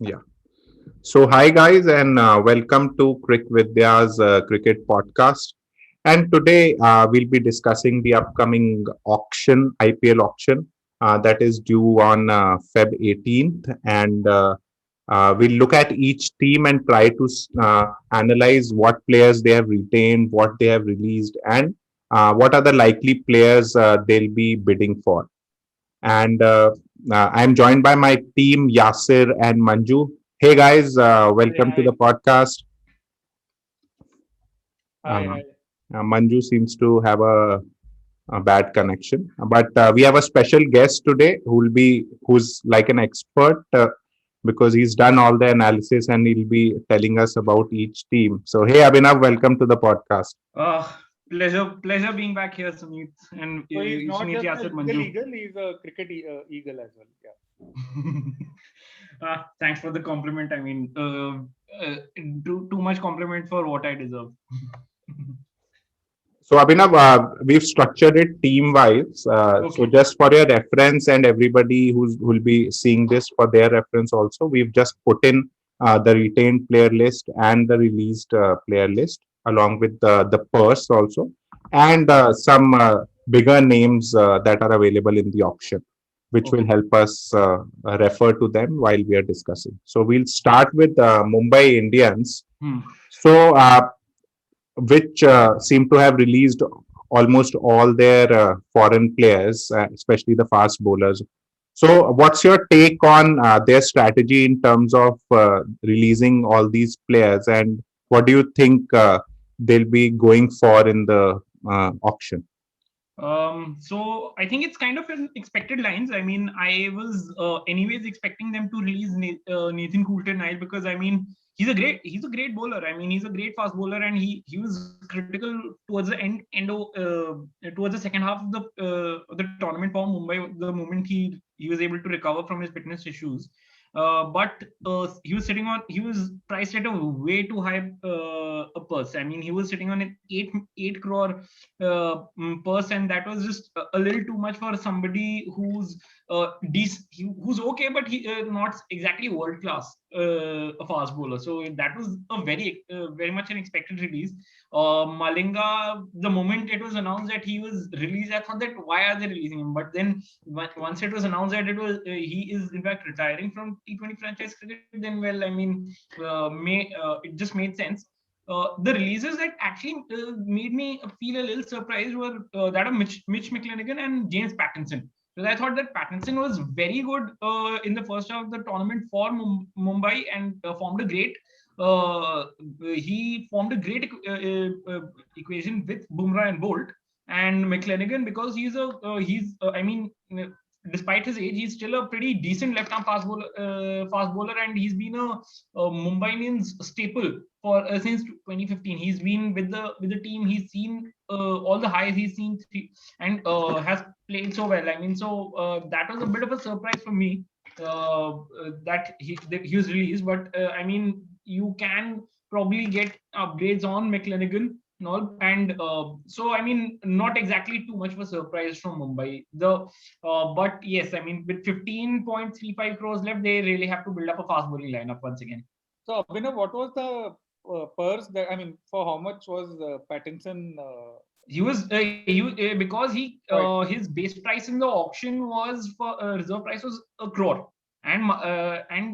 Yeah. So, hi guys, and welcome to CricVidya's cricket podcast. And today we'll be discussing the upcoming auction, IPL auction, that is due on Feb 18th. And we'll look at each team and try to analyze what players they have retained, what they have released, and what are the likely players they'll be bidding for. And I'm joined by my team, Yasir and Manju. Hey guys, Hi, welcome to the hi, podcast. hi, Uh, hi. Manju seems to have a bad connection, but we have a special guest today who's like an expert because he's done all the analysis and he'll be telling us about each team. So hey Abhinav, welcome to the podcast. Pleasure being back here, Sumit, and So he's not Sumit just a Yasir legal Manju. eagle, he's a cricket eagle as well. Yeah. Thanks for the compliment. Too much compliment for what I deserve. So Abhinav, we've structured it team wise. So Okay. just for your reference and everybody who will be seeing this for their reference also, we've just put in the retained player list and the released player list along with the purse also and some bigger names that are available in the auction, which will Okay. help us refer to them while we are discussing. So we'll start with Mumbai Indians. Hmm. So which seem to have released almost all their foreign players, especially the fast bowlers. So, what's your take on their strategy in terms of releasing all these players, and what do you think they'll be going for in the auction? So I think it's kind of an expected lines. I mean, I was anyways expecting them to release Nathan Coulter-Nile because I mean he's a great bowler. I mean he's a great fast bowler and he was critical towards the towards the second half of the tournament for Mumbai. The moment he was able to recover from his fitness issues. But he was priced at a way too high a purse. I mean, he was sitting on an 8 crore purse, and that was just a little too much for somebody who's okay, but he not exactly world class a fast bowler. So that was a very much an expected release. Malinga, the moment it was announced that he was released, I thought that why are they releasing him? But then once it was announced that he is in fact retiring from T20 franchise cricket, then well, I mean, it just made sense. The releases that actually made me feel a little surprised were that of Mitch McClenaghan and James Pattinson. Because I thought that Pattinson was very good in the first half of the tournament for Mumbai and he formed a great equation with Bumrah and Bolt. And McClenaghan, because I mean, despite his age, he's still a pretty decent left-arm fast bowler, and he's been a Mumbai Indians staple for since 2015. He's been with the team. He's seen all the highs. He's seen and has played so well. I mean, so that was a bit of a surprise for me that he was released. But I mean, you can probably get upgrades on McClenaghan and all. And so, I mean, not exactly too much of a surprise from Mumbai. But yes, I mean, with 15.35 crores left, they really have to build up a fast bowling lineup once again. So Abhinav, what was the purse that for how much was Pattinson? He was because Right. his base price in the auction was for reserve price was a crore, and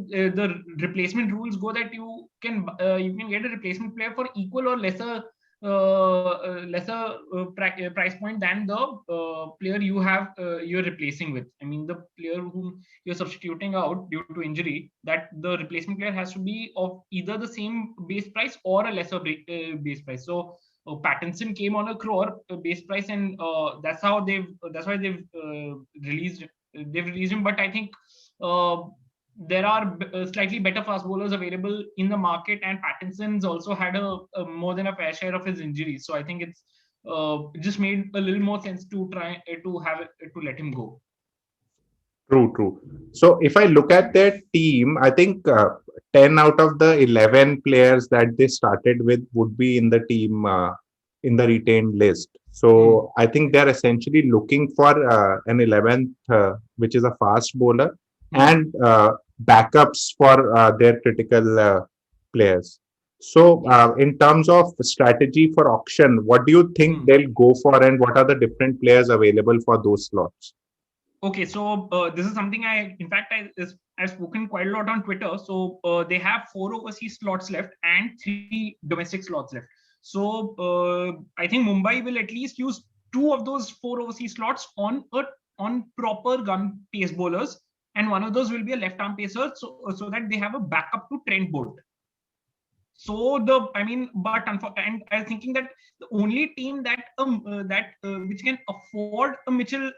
the replacement rules go that you can get a replacement player for equal or lesser price point than the player you're replacing with. I mean, the player whom you're substituting out due to injury, that the replacement player has to be of either the same base price or a lesser base price. So Pattinson came on a crore base price, and that's why they've released him. But I think uh, there are slightly better fast bowlers available in the market, and Pattinson's also had a more than a fair share of his injuries. So I think it just made a little more sense to try to let him go. True, true. So if I look at their team, I think 10 out of the 11 players that they started with would be in the team in the retained list. Hmm. So I think they're essentially looking for an 11th, which is a fast bowler. Hmm. And backups for their critical players. So, Yes. in terms of strategy for auction, what do you think Hmm. they'll go for, and what are the different players available for those slots? Okay, so this is something in fact, I've spoken quite a lot on Twitter. So they have 4 overseas slots left and 3 domestic slots left. So I think Mumbai will at least use 2 of those 4 overseas slots on proper gun pace bowlers, and one of those will be a left arm pacer, so that they have a backup to Trent Bolt. So I mean, and I was thinking that the only team which can afford a Mitchell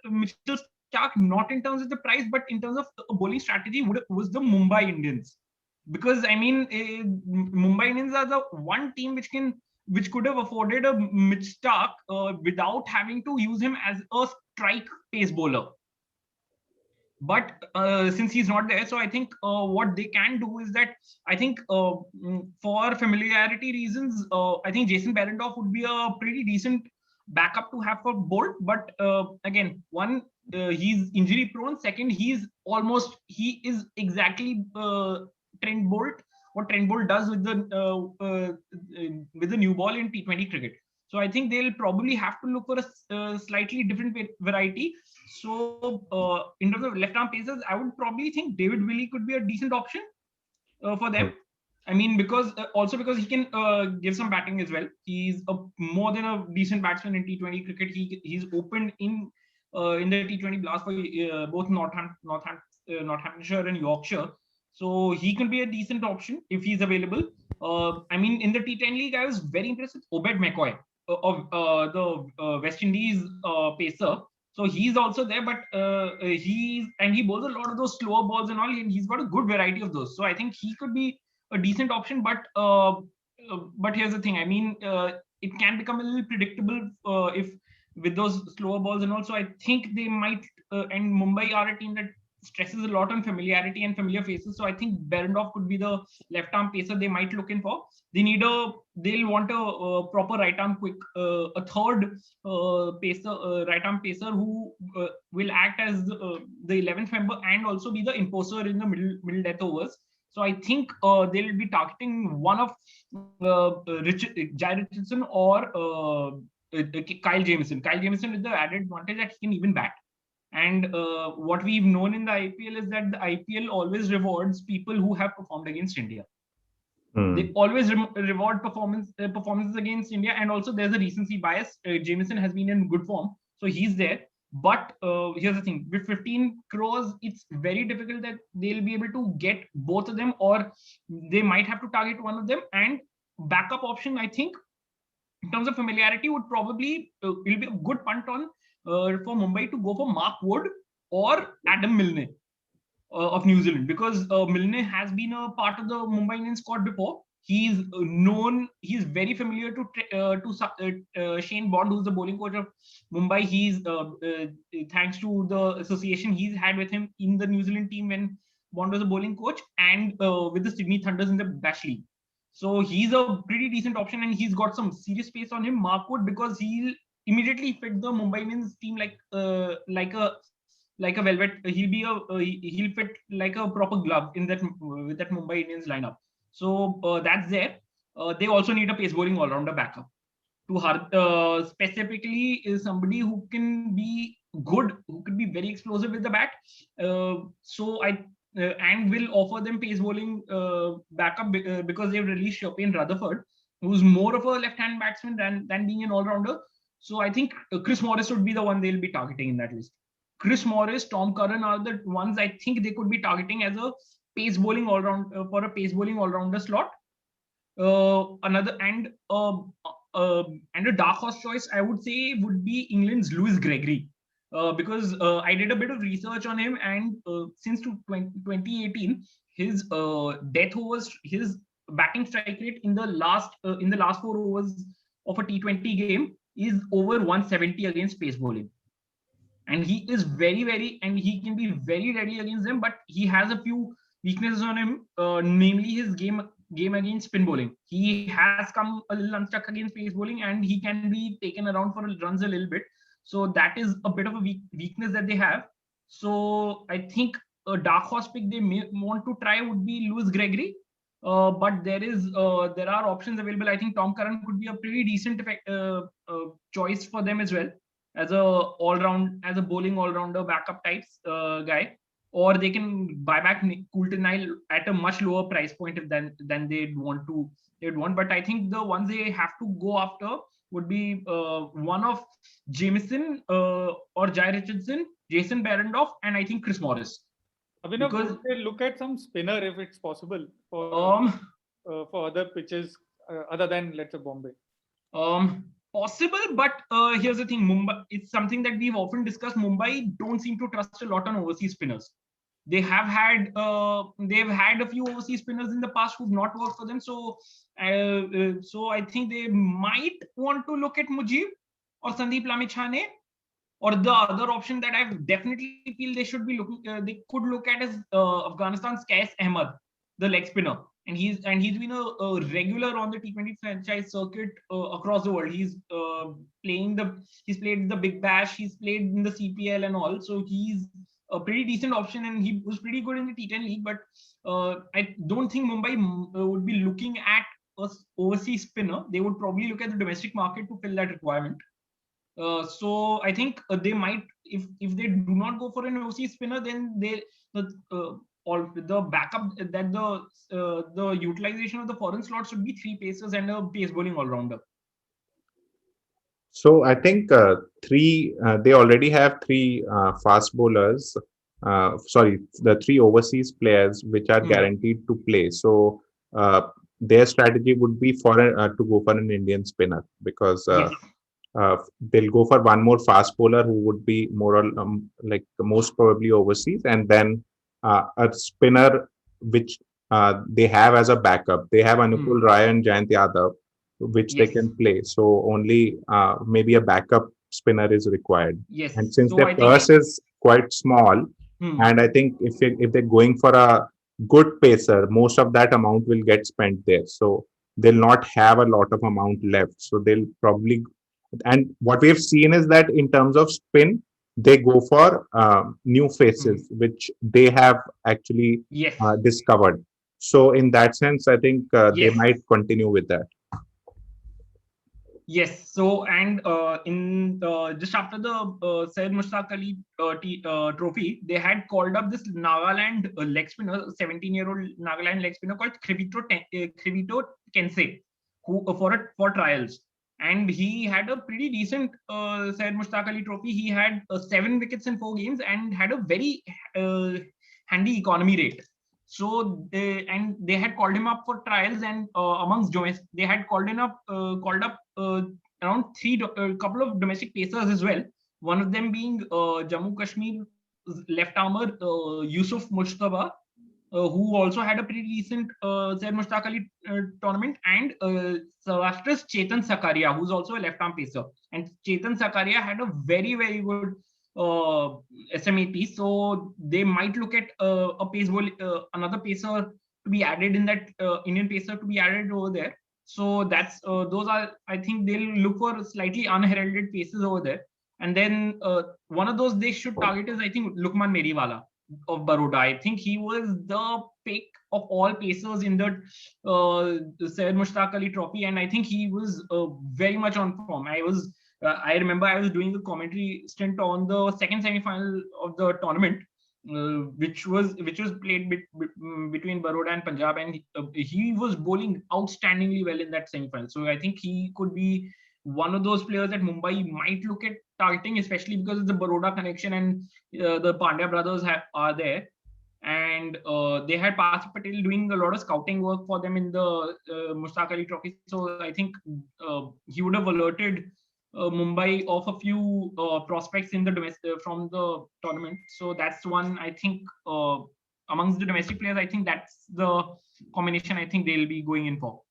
Stark, not in terms of the price, but in terms of a bowling strategy, was the Mumbai Indians. Because I mean, Mumbai Indians are the one team which could have afforded a Mitch Stark without having to use him as a strike pace bowler. But since he's not there, so I think what they can do is that I think for familiarity reasons, I think Jason Behrendorff would be a pretty decent backup to have for Bolt. But again, one, he's injury prone. Second, he is exactly Trent Bolt, what Trent Bolt does with the new ball in T20 cricket. So I think they'll probably have to look for a slightly different variety. So in terms of left arm pacers, I would probably think David Willey could be a decent option for them. I mean, because he can give some batting as well. He's more than a decent batsman in T20 cricket. He's opened in the T20 blast for both Northamptonshire and Yorkshire. So he can be a decent option if he's available. I mean, in the T10 league, I was very impressed with Obed McCoy of the West Indies pacer. So he's also there, but he bowls a lot of those slower balls and all, and he's got a good variety of those. So I think he could be a decent option. But here's the thing. I mean, it can become a little predictable if with those slower balls and also. I think they might and Mumbai are a team that stresses a lot on familiarity and familiar faces. So I think Behrendorff could be the left arm pacer they might look in for. They'll want a proper right arm quick, a third pacer, right arm pacer who will act as the 11th member and also be the enforcer in the middle death overs. So I think they'll be targeting one of Jai Richardson or Kyle Jamieson. Kyle Jamieson with the added advantage that he can even bat. And what we've known in the IPL is that the IPL always rewards people who have performed against India. They always reward performances against India, and also there's a recency bias. Jameson has been in good form, so he's there. But here's the thing: with 15 crores, it's very difficult that they'll be able to get both of them, or they might have to target one of them. And backup option, I think, in terms of familiarity, would probably will be a good punt on for Mumbai to go for Mark Wood or Adam Milne of New Zealand, because Milne has been a part of the Mumbai Indians squad before. He's known. He's very familiar to Shane Bond, who's the bowling coach of Mumbai. He's thanks to the association he's had with him in the New Zealand team when Bond was a bowling coach, and with the Sydney Thunders in the Bash League. So he's a pretty decent option, and he's got some serious pace on him. Mark Wood, because he'll immediately fit the Mumbai Indians team like a velvet. He'll fit like a proper glove in that with that Mumbai Indians lineup. So that's there. They also need a pace bowling all rounder backup. Specifically is somebody who can be good, who could be very explosive with the bat. So I and will offer them pace bowling backup because they've released Chopin Rutherford, who's more of a left-hand batsman than being an all-rounder. So I think Chris Morris would be the one they'll be targeting in that list. Chris Morris, Tom Curran are the ones I think they could be targeting as a pace bowling all round for a pace bowling all rounder slot. Another and a dark horse choice I would say would be England's Lewis Gregory. Because I did a bit of research on him, and since 2018, his death overs, his batting strike rate in the last 4 overs of a T20 game is over 170 against pace bowling. And he is and he can be very deadly against them, but he has a few weaknesses on him, namely his game against spin bowling. He has come a little unstuck against pace bowling, and he can be taken around for runs a little bit. So that is a bit of a weakness that they have. So I think a dark horse pick they may want to try would be Lewis Gregory. But there are options available. I think Tom Curran could be a pretty decent choice for them as well, as a bowling all rounder backup types guy. Or they can buy back Coulter Nile at a much lower price point if than they'd want. But I think the ones they have to go after would be one of Jameson or Jai Richardson, Jason Behrendorff, and I think Chris Morris. Abhinav, Because would they look at some spinner if it's possible for other pitches other than, let's say, Bombay? Possible, but here's the thing: Mumbai. It's something that we've often discussed. Mumbai don't seem to trust a lot on overseas spinners. They've had a few overseas spinners in the past who've not worked for them. So I think they might want to look at Mujib or Sandeep Lamichhane, or the other option that I definitely feel they should be looking, they could look at is Afghanistan's Qais Ahmed, the leg spinner, and he's been a regular on the T20 franchise circuit across the world. He's played the Big Bash, he's played in the CPL and all, so he's a pretty decent option, and he was pretty good in the T10 league. But I don't think Mumbai would be looking at a overseas spinner. They would probably look at the domestic market to fill that requirement. So I think they might, if they do not go for an overseas spinner, then the backup that the utilization of the foreign slots should be 3 pacers and a pace bowling all rounder. So I think they already have three fast bowlers. Sorry, the 3 overseas players which are guaranteed to play. So their strategy would be to go for an Indian spinner, because Yes. they'll go for one more fast bowler who would be more like most probably overseas, and then a spinner which they have as a backup. They have Anukul Rai and Jayant Yadav, which they Yes. can play. So only maybe a backup spinner is required. Yes. And since So their I think purse is quite small, and I think if they're going for a good pacer, most of that amount will get spent there. So they'll not have a lot of amount left. So they'll probably, and what we have seen is that in terms of spin, they go for new faces, which they have actually yes. discovered. So in that sense, I think they Yes. might continue with that. Yes. So, and in just after the Syed Mushtaq Ali trophy, they had called up this Nagaland leg spinner, 17-year-old Nagaland leg spinner called Krivito Kensei, who for trials. And he had a pretty decent Syed Mushtaq Ali trophy. He had 7 wickets in 4 games and had a very handy economy rate. So they had called him up for trials, and amongst they had called up around couple of domestic pacers as well. One of them being Jammu Kashmir left armer Yusuf Mujtaba, who also had a pretty decent Syed Mushtaq Ali tournament, and Saurashtra's Chetan Sakaria, who's also a left arm pacer. And Chetan Sakaria had a very, very good SMAP, so they might look at a pace ball, another pacer to be added in that Indian pacer to be added over there. So that's those are, I think they'll look for slightly unheralded paces over there. And then one of those they should target is, I think, Lukman Meriwala of Baroda. I think he was the pick of all pacers in the Syed Mushtaq Ali Trophy, and I think he was very much on form. I remember I was doing the commentary stint on the second semi-final of the tournament, which was played between Baroda and Punjab, and he was bowling outstandingly well in that semi-final. So I think he could be one of those players that Mumbai might look at targeting, especially because of the Baroda connection, and the Pandya brothers are there. And they had Parthiv Patel doing a lot of scouting work for them in the Mushtaq Ali Trophy. So I think he would have alerted Mumbai of a few prospects in the from the tournament. So that's one, I think, amongst the domestic players, I think that's the combination I think they'll be going in for.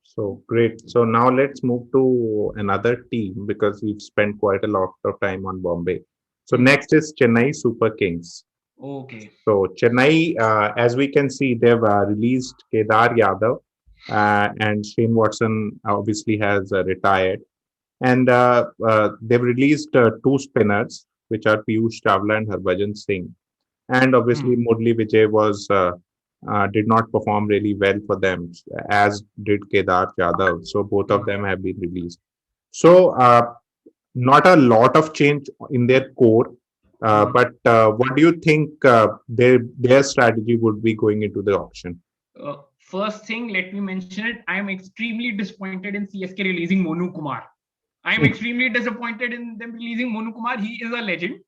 So great. So now let's move to another team, because we've spent quite a lot of time on Bombay. So next is Chennai Super Kings. Okay. So Chennai, as we can see, they've released Kedar Yadav, and Shane Watson obviously has retired. And they've released 2 spinners, which are Piyush Chawla and Harbhajan Singh. and obviously Murli Vijay was did not perform really well for them, as did Kedar Jadhav. So both of them have been released. So not a lot of change in their core, but what do you think their strategy would be going into the auction? First thing, let me mention it. I am extremely disappointed in CSK releasing Monu Kumar. I am extremely disappointed in them releasing Monu Kumar. He is a legend.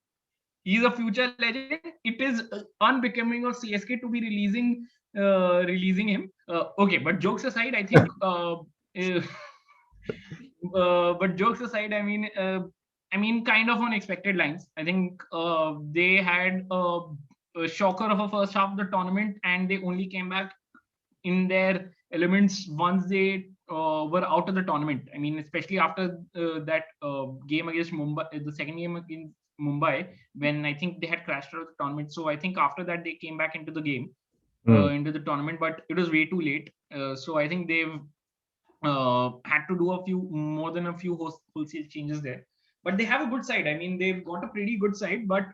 He is a future legend. It is unbecoming of CSK to be releasing him. Okay, but jokes aside, I think. But jokes aside, I mean, kind of on expected lines. I think they had a shocker of a first half of the tournament, and they only came back in their elements once they were out of the tournament. I mean, especially after that game against Mumbai, the second game against Mumbai, when I think they had crashed out of the tournament. So I think after that they came back into the game, into the tournament, but it was way too late. So I think they've had to do more than a few wholesale changes there. But they have a good side. I mean, they've got a pretty good side. But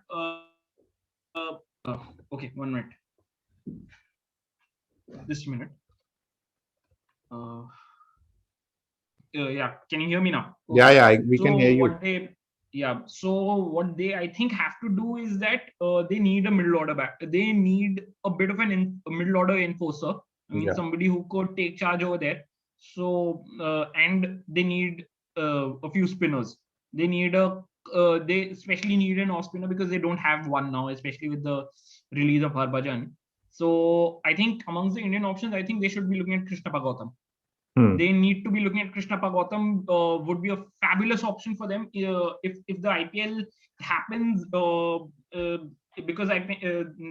okay, 1 minute. Just a minute. Uh, yeah, can you hear me now? Okay. Yeah, we can hear you. So what they I think have to do is that they need a middle order back. They need a bit of a middle order enforcer. I mean, somebody who could take charge over there. So and they need a few spinners. They especially need an off spinner because they don't have one now, especially with the release of Harbhajan. So I think amongst the Indian options, I think they should be looking at Krishnappa Gautam. They need to be looking at Krishnappa Gautam. Would be a fabulous option for them if the IPL happens. Because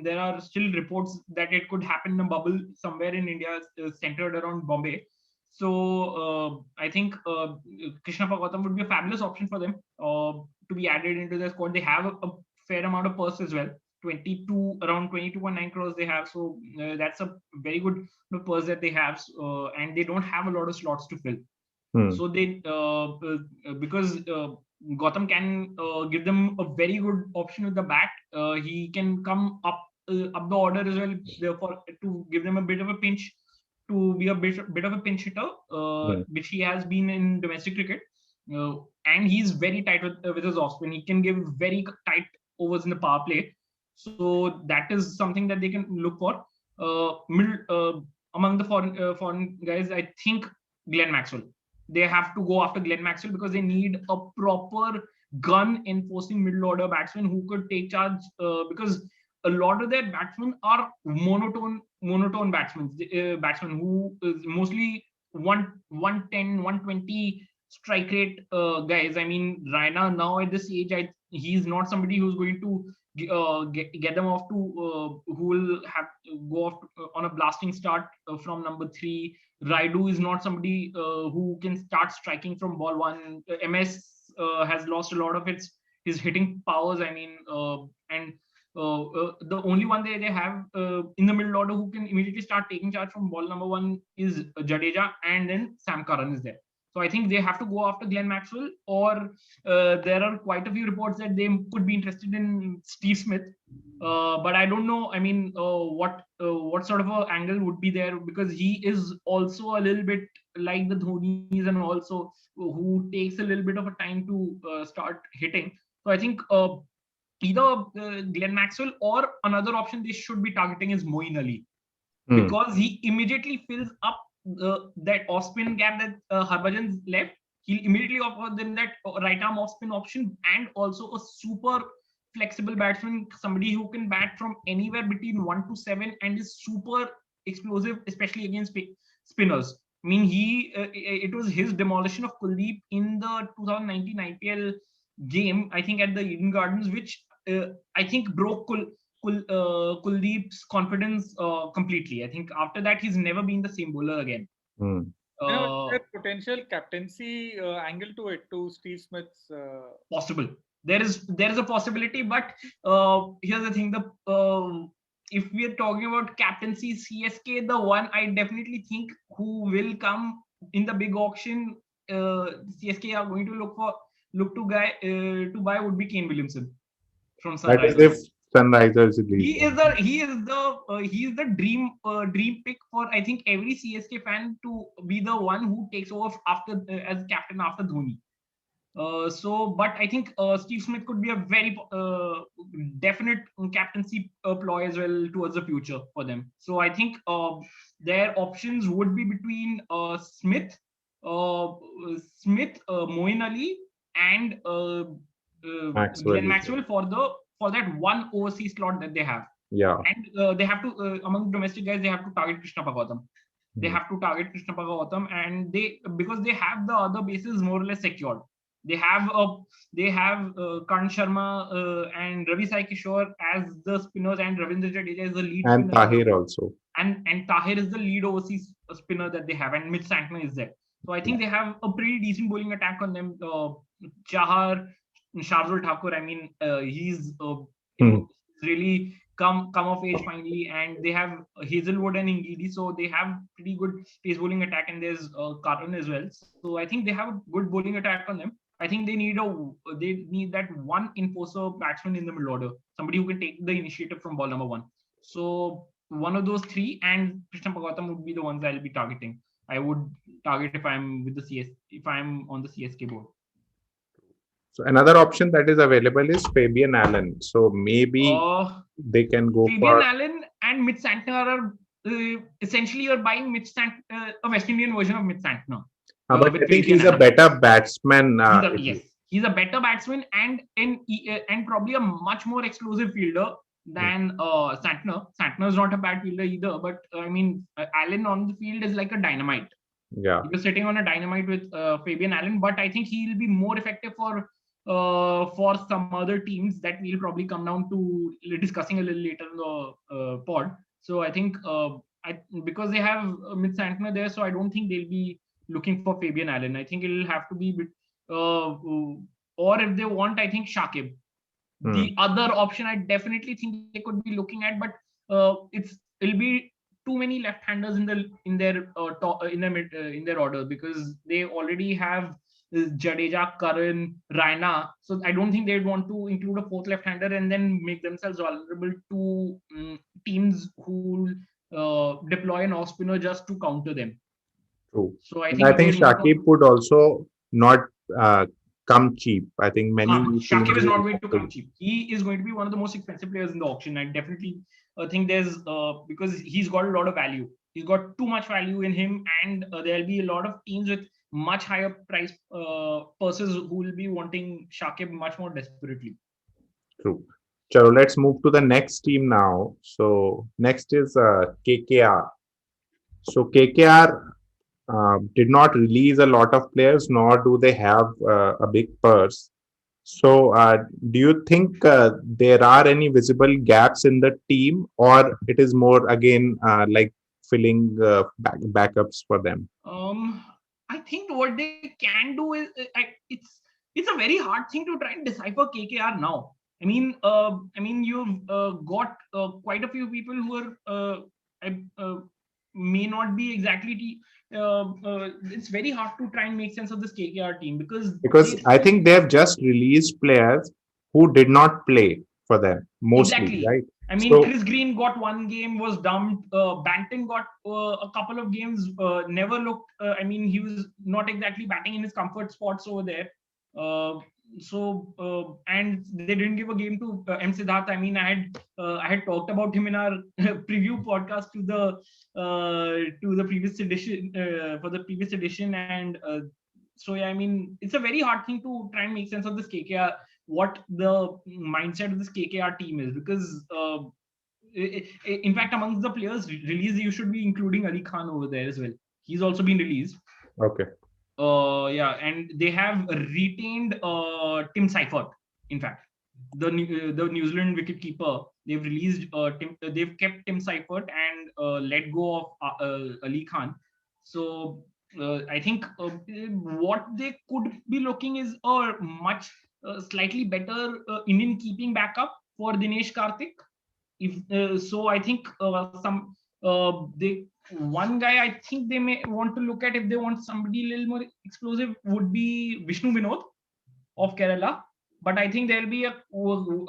there are still reports that it could happen in a bubble somewhere in India, centered around Bombay. So I think Krishnappa Gautam would be a fabulous option for them to be added into their squad. They have a fair amount of purse as well. Around 22.9 crores they have. So that's a very good purse that they have, and they don't have a lot of slots to fill. So they because Gautam can give them a very good option with the bat. He can come up the order as well, therefore to give them a bit of a pinch, to be a bit of a pinch hitter, which he has been in domestic cricket. And he's very tight with his off spin. He can give very tight overs in the power play. So that is something that they can look for. Among the foreign guys, I think Glenn Maxwell. They have to go after Glenn Maxwell because they need a proper gun enforcing middle order batsman who could take charge. Because a lot of their batsmen are monotone batsmen who is mostly 110, 120 strike rate guys. I mean, Raina now at this age, he's not somebody who's going to get them off to who will have to go off on a blasting start from number 3. Raidu is not somebody who can start striking from ball 1. MS has lost a lot of his hitting powers. I mean, and the only one they have in the middle order who can immediately start taking charge from ball number 1 is Jadeja, and then Sam Curran is there. So I think they have to go after Glenn Maxwell, or there are quite a few reports that they could be interested in Steve Smith. But I don't know. I mean, what sort of an angle would be there, because he is also a little bit like the Dhonis, and also who takes a little bit of a time to start hitting. So I think either Glenn Maxwell, or another option they should be targeting is Moeen Ali, because he immediately fills up that off spin gap that Harbhajan's left. He'll immediately offer them that right arm off spin option, and also a super flexible batsman, somebody who can bat from anywhere between 1 to 7 and is super explosive, especially against spinners. I mean, it was his demolition of Kuldeep in the 2019 IPL game, I think at the Eden Gardens, which I think broke Kuldeep's confidence completely. I think after that he's never been the same bowler again. There's potential captaincy angle to it, to Steve Smith's. Possible. There is a possibility, but here's the thing: if we are talking about captaincy, CSK, the one I definitely think who will come in the big auction, CSK are going to look to buy would be Kane Williamson from Sunrisers. That is Sunrisers He released is him. the dream pick for I think every CSK fan to be the one who takes over after as captain after Dhoni. But I think Steve Smith could be a very definite captaincy ploy as well towards the future for them. So I think their options would be between uh, Moeen Ali, and Maxwell Glenn is there. Maxwell for that one overseas slot that they have. Yeah. And they have to among domestic guys they have to target Krishna Bhagavatam. They Hmm. have to target Krishna Bhagavatam, and they because they have the other bases more or less secured. They have Karan Sharma and Ravi Sai Kishore as the spinners, and Ravindra Jadeja is the lead And spinner, Tahir also. and Tahir is the lead overseas spinner that they have, and Mitch Santner is there. So I think they have a pretty decent bowling attack on them. Chahar, Shardul Thakur, I mean, he's Hmm. really come of age finally, and they have Hazelwood and Ingidi, so they have pretty good pace bowling attack, and there's Carton as well. So I think they have a good bowling attack on them. I think they need that one enforcer batsman in the middle order, somebody who can take the initiative from ball number one. So one of those three, and Krishna Bhagavatam would be the ones I'll be targeting. I would target if I'm on the CSK board. So another option that is available is Fabian Allen. So maybe Uh, they can go Fabian for. Allen and Mitch Santner are essentially you're buying a West Indian version of Mitch Santner But I with think Fabian he's a Allen. better batsman. Yes, he's a better batsman and probably a much more explosive fielder Hmm. than Santner. Santner is not a bad fielder either, but I mean Allen on the field is like a dynamite. Yeah. He was sitting on a dynamite with Fabian Allen, but I think he'll be more effective for some other teams that we'll probably come down to discussing a little later in the pod. So I think because they have Mitch Santner there, so I don't think they'll be looking for Fabian Allen. I think it'll have to be or if they want, I think Shakib. Hmm. The other option I definitely think they could be looking at, but it'll be too many left-handers in their order, because they already have Jadeja, Karan, Raina. So I don't think they'd want to include a fourth left-hander and then make themselves vulnerable to teams who deploy an off spinner just to counter them. True. So I And I think think they'd want Shakib to. would also not uh, come cheap. I think many teams Shakib is will not going want to come to. cheap. He is going to be one of the most expensive players in the auction. I definitely think there's because he's got a lot of value. He's got too much value in him, and there'll be a lot of teams with much higher price purses who will be wanting Shakib much more desperately. True. Chalo, let's move to the next team now. So next is KKR. So KKR did not release a lot of players, nor do they have a big purse. So, do you think there are any visible gaps in the team, or it is more again like filling backups for them? Um, I think what they can do is it's a very hard thing to try and decipher KKR now. You've got quite a few people who are may not be exactly. It's very hard to try and make sense of this KKR team because Because they I think they have just released players who did not play for them mostly, exactly. right? I mean, So Chris Green got one game, was dumped. Banton got a couple of games, never looked. He was not exactly batting in his comfort spots over there. Uh, and they didn't give a game to M. Siddharth. I had talked about him in our preview podcast to the previous edition for the previous edition, and so yeah, I mean, it's a very hard thing to try and make sense of this KKR, what the mindset of this KKR team is, because in fact, amongst the players released, you should be including Ali Khan over there as well. He's also been released. okay, Yeah, and they have retained Tim Seifert. In fact, the New Zealand wicketkeeper, they've released they've kept Tim Seifert and let go of Ali Khan. So I think what they could be looking is a much slightly better Indian keeping backup for Dinesh Karthik. If so, I think some they one guy I think they may want to look at if they want somebody a little more explosive would be Vishnu Vinod of Kerala. But I think there'll be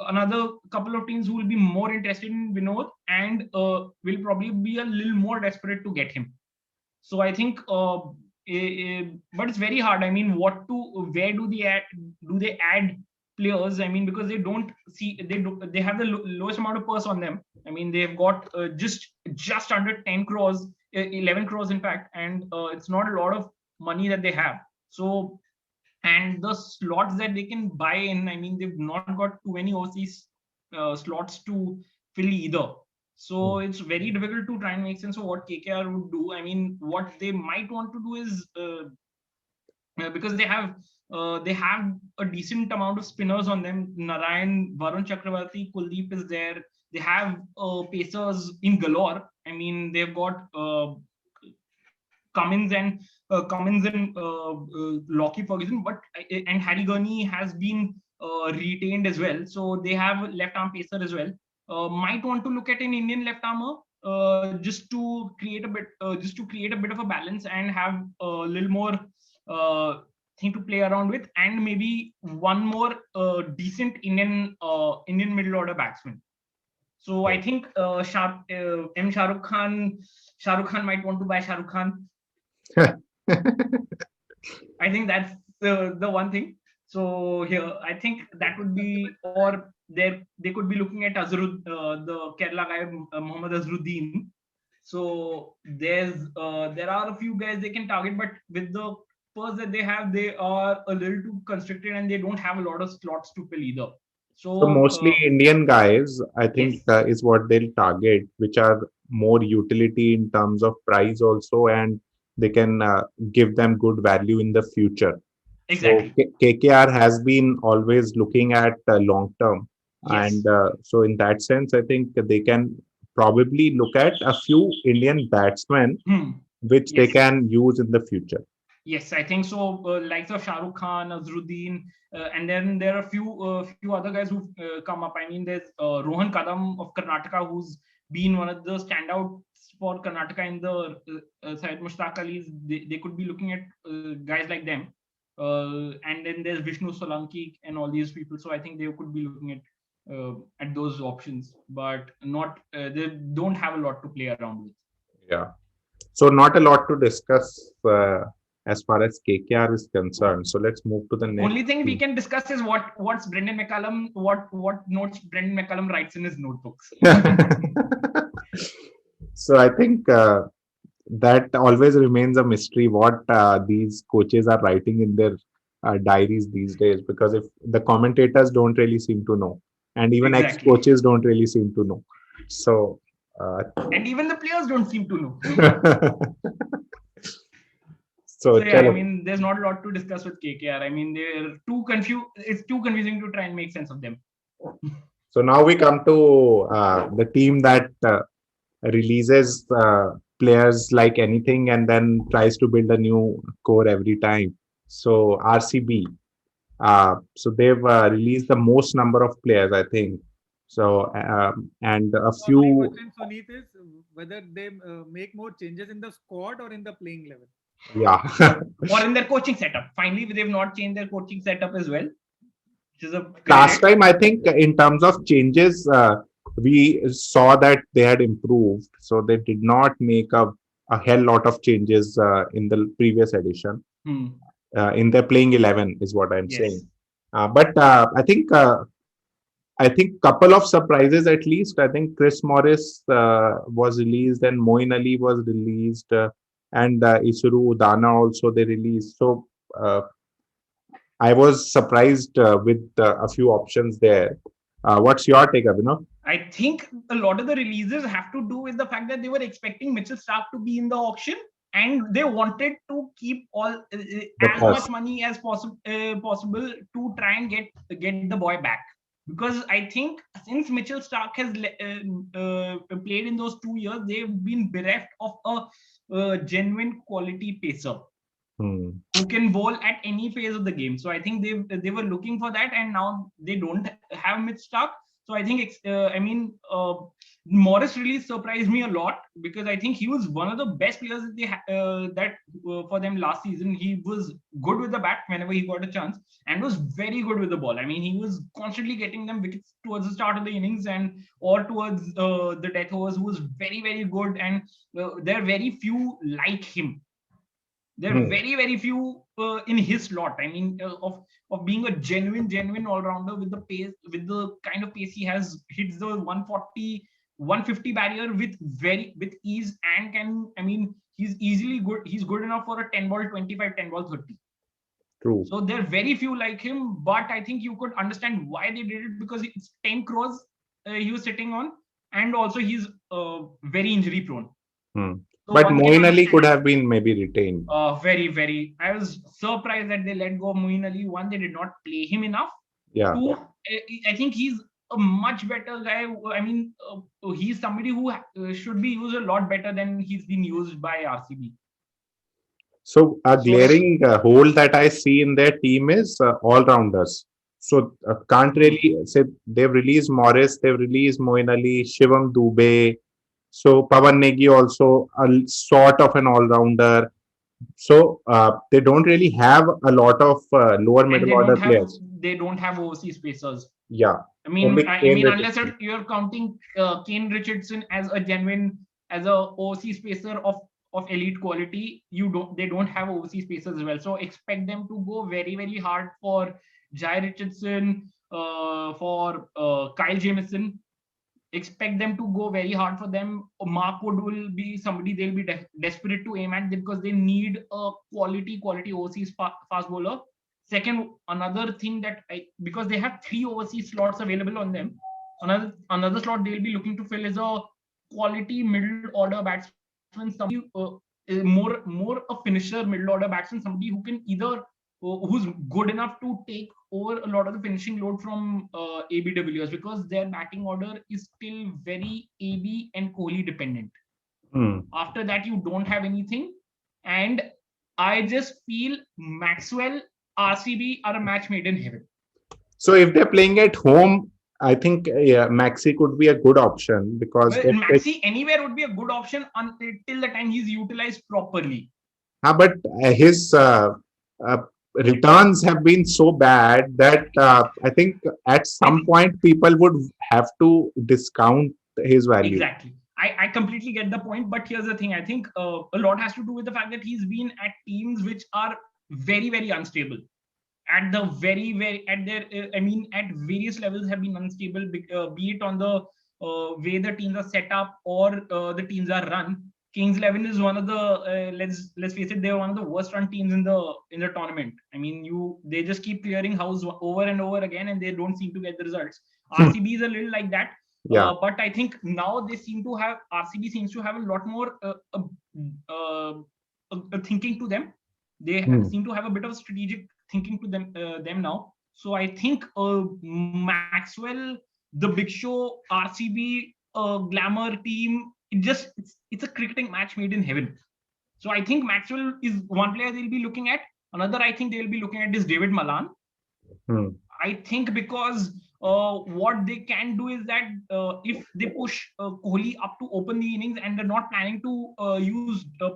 another couple of teams who will be more interested in Vinod and will probably be a little more desperate to get him. So I think, but it's very hard. I mean, where do they add? Do they add players? I mean, because they have the lowest amount of purse on them. I mean, they've got just under 10 crores, 11 crores in fact, and it's not a lot of money that they have. So, and the slots that they can buy in, I mean, they've not got too many overseas slots to fill either. So it's very difficult to try and make sense of what KKR would do. I mean, what they might want to do is because they have a decent amount of spinners on them. Narayan, Varun Chakravarti, Kuldeep is there. They have pacers in galore. I mean, they've got Cummins and Lockie Ferguson, but and Harry Gurney has been retained as well. So they have left arm pacer as well. Might want to look at an Indian left armer just to create a bit of a balance and have a little more thing to play around with, and maybe one more decent Indian middle order batsman. So I think Shahrukh Khan might want to buy Shahrukh Khan. I think that's the one thing. So here, I think that would be, or they could be looking at the Kerala guy Mohammad Azharuddin. So there are a few guys they can target, but with the purse that they have, they are a little too constricted and they don't have a lot of slots to fill either. So So mostly Indian guys, I think, yes, is what they'll target, which are more utility in terms of price also, and they can give them good value in the future. So exactly. KKR has been always looking at long term, Yes. and so in that sense, I think they can probably look at a few Indian batsmen Hmm. which they Yes. can use in the future. Yes, I think so. Likes of Shah Rukh Khan, Azharuddin, and then there are few other guys who've come up. I mean, there's Rohan Kadam of Karnataka, who's been one of the standouts for Karnataka in the Syed Mushtaq Ali's. They could be looking at guys like them. And then there's Vishnu Solanki and all these people. So I think they could be looking at those options, but not they don't have a lot to play around with. Yeah. So not a lot to discuss as far as KKR is concerned. So let's move to the next Only thing we team. can discuss is what's Brendan McCullum, what notes Brendan McCullum writes in his notebooks. So I think that always remains a mystery what these coaches are writing in their diaries these days, because if the commentators don't really seem to know, and even Exactly. ex-coaches don't really seem to know. So And even the players don't seem to know. so So yeah, I chalo. mean, there's not a lot to discuss with KKR. I mean, they're too confused. It's too confusing to try and make sense of them. So now we come to the team that releases players like anything and then tries to build a new core every time. So RCB, so they've released the most number of players, I think. So and a My few, question, Sunit, is whether they make more changes in the squad or in the playing level. yeah. Or in their coaching setup. Finally, they've not changed their coaching setup as well, which is a Last credit. time, I think in terms of changes, we saw that they had improved. So they did not make a hell lot of changes in the previous edition. Hmm. In their playing 11 is what I'm saying. Yes. But I think couple of surprises at least. I think Chris Morris was released and Moin Ali was released, and Isuru Udana also they released. So I was surprised with a few options there. What's your take, Abhinav? I think a lot of the releases have to do with the fact that they were expecting Mitchell Stark to be in the auction, and they wanted to keep The as much first. money as possible to try and get the boy back. Because I think since Mitchell Stark has played in those 2 years, they've been bereft of a genuine quality pacer Hmm. who can bowl at any phase of the game. So I think they were looking for that, and now they don't have Mitch Stark. So I think Morris really surprised me a lot because I think he was one of the best players that for them last season. He was good with the bat whenever he got a chance and was very good with the ball. I mean, he was constantly getting them wickets towards the start of the innings and or towards the death overs. Who was very very good, and there are very few like him. There are Hmm. very very few in his slot. I mean, of being a genuine all rounder with the pace, with the kind of pace he has, hits the 140, 150 barrier with ease, and can, I mean, he's easily good. He's good enough for a 10 ball 25, 10 ball 30. True. So there are very few like him, but I think you could understand why they did it, because it's 10 crores he was sitting on, and also he's very injury prone. Hmm. So But one can Moeen Ali understand could it. have been maybe retained. Very, very. I was surprised that they let go of Moeen Ali. One, they did not play him enough. Yeah. Two, I think he's a much better guy. I mean, he's somebody who should be used a lot better than he's been used by RCB. So a So glaring hole that I see in their team is all rounders. So can't hmm. really say they've released Morris, they've released Moeen Ali, Shivam Dubey. So Pawan Negi also sort of an all rounder. So they don't really have a lot of lower And middle order players. they don't have overseas spacers. Yeah, I mean, only Kane unless Richardson. you're counting Kane Richardson as a genuine, as a overseas spacer of elite quality, they don't have overseas spacers as well. So expect them to go very very hard for Jai Richardson, for Kyle Jamieson. Expect them to go very hard for them. Mark Wood will be somebody they'll be desperate to aim at, because they need a quality overseas fast bowler. Second, another thing that because they have three overseas slots available on them, another slot they'll be looking to fill is a quality middle order batsman, somebody more a finisher middle order batsman, somebody who can either who's good enough to take over a lot of the finishing load from AB de Villiers, because their batting order is still very AB and Kohli dependent. Hmm. After that, you don't have anything. And I just feel Maxwell, RCB are a match made in heaven. So if they're playing at home, I think Maxi could be a good option because Well, if it, Maxi anywhere would be a good option until the time he's utilized properly. but his uh, returns have been so bad that I think at I some think point people would have to discount his value. exactly. I completely get the point, but here's the thing. I think a lot has to do with the fact that he's been at teams which are very, very unstable. At the very, very, at their, I mean, at various levels have been unstable, be it on the way the teams are set up or the teams are run. Kings 11 is one of the let's face it, they're one of the worst run teams in the tournament. I mean, they just keep clearing house over and over again, and they don't seem to get the results. RCB is a little like that, Yeah. but I think now they seem to have RCB seems to have a lot more thinking to them. They Hmm. seem to have a bit of strategic thinking to them now. So I think Maxwell, the Big Show, RCB, glamour team, it's a cricketing match made in heaven. So I think Maxwell is one player they'll be looking at. Another I think they'll be looking at is David Malan. Hmm. I think because what they can do is that if they push Kohli up to open the innings, and they're not planning to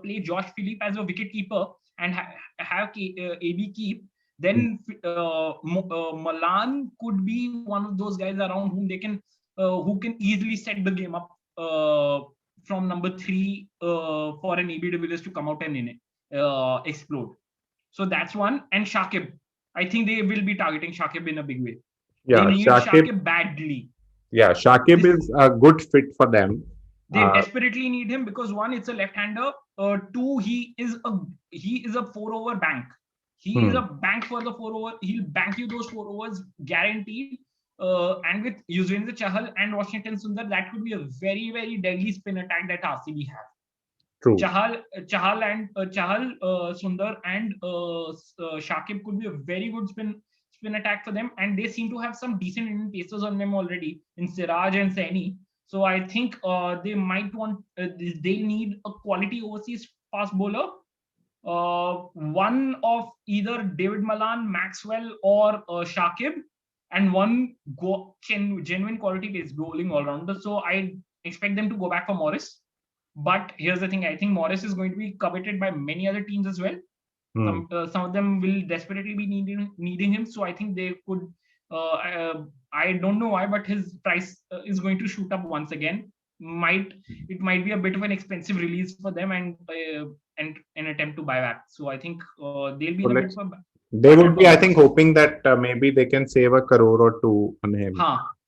play Josh Philippe as a wicket keeper and have AB keep, Hmm. then Malan could be one of those guys around who can easily set the game up from number three for an AB de Villiers to come out and explode. So that's one. And Shakib, I think they will be targeting Shakib in a big way. They Yeah, need Shakib. Shakib badly. Yeah, Shakib This is a good fit for them. They desperately need him because one, it's a left-hander. Two, he is a 4 over bank. He is a hmm. bank for the 4 over. He'll bank you those 4 overs guaranteed. And with Yuzvendra Chahal and Washington Sundar, that could be a very very deadly spin attack that RCB have. True. Chahal, Sundar, and Shakib could be a very good spin attack for them, and they seem to have some decent Indian pacers on them already in Siraj and Saini. So I think they might they need a quality overseas fast bowler. One of either David Malan, Maxwell, or Shakib, and one genuine quality base bowling all rounder. So expect them to go back for Morris. But here's the thing: I think Morris is going to be coveted by many other teams as well. Some of them will desperately be needing him. So I think they could. I don't know why, but his price is going to shoot up once again. It might be a bit of an expensive release for them and an attempt to buy back. So I think they'll be So in a bit let's. of a They battle would for be, I think, Morris. hoping that maybe they can save a crore or two on him.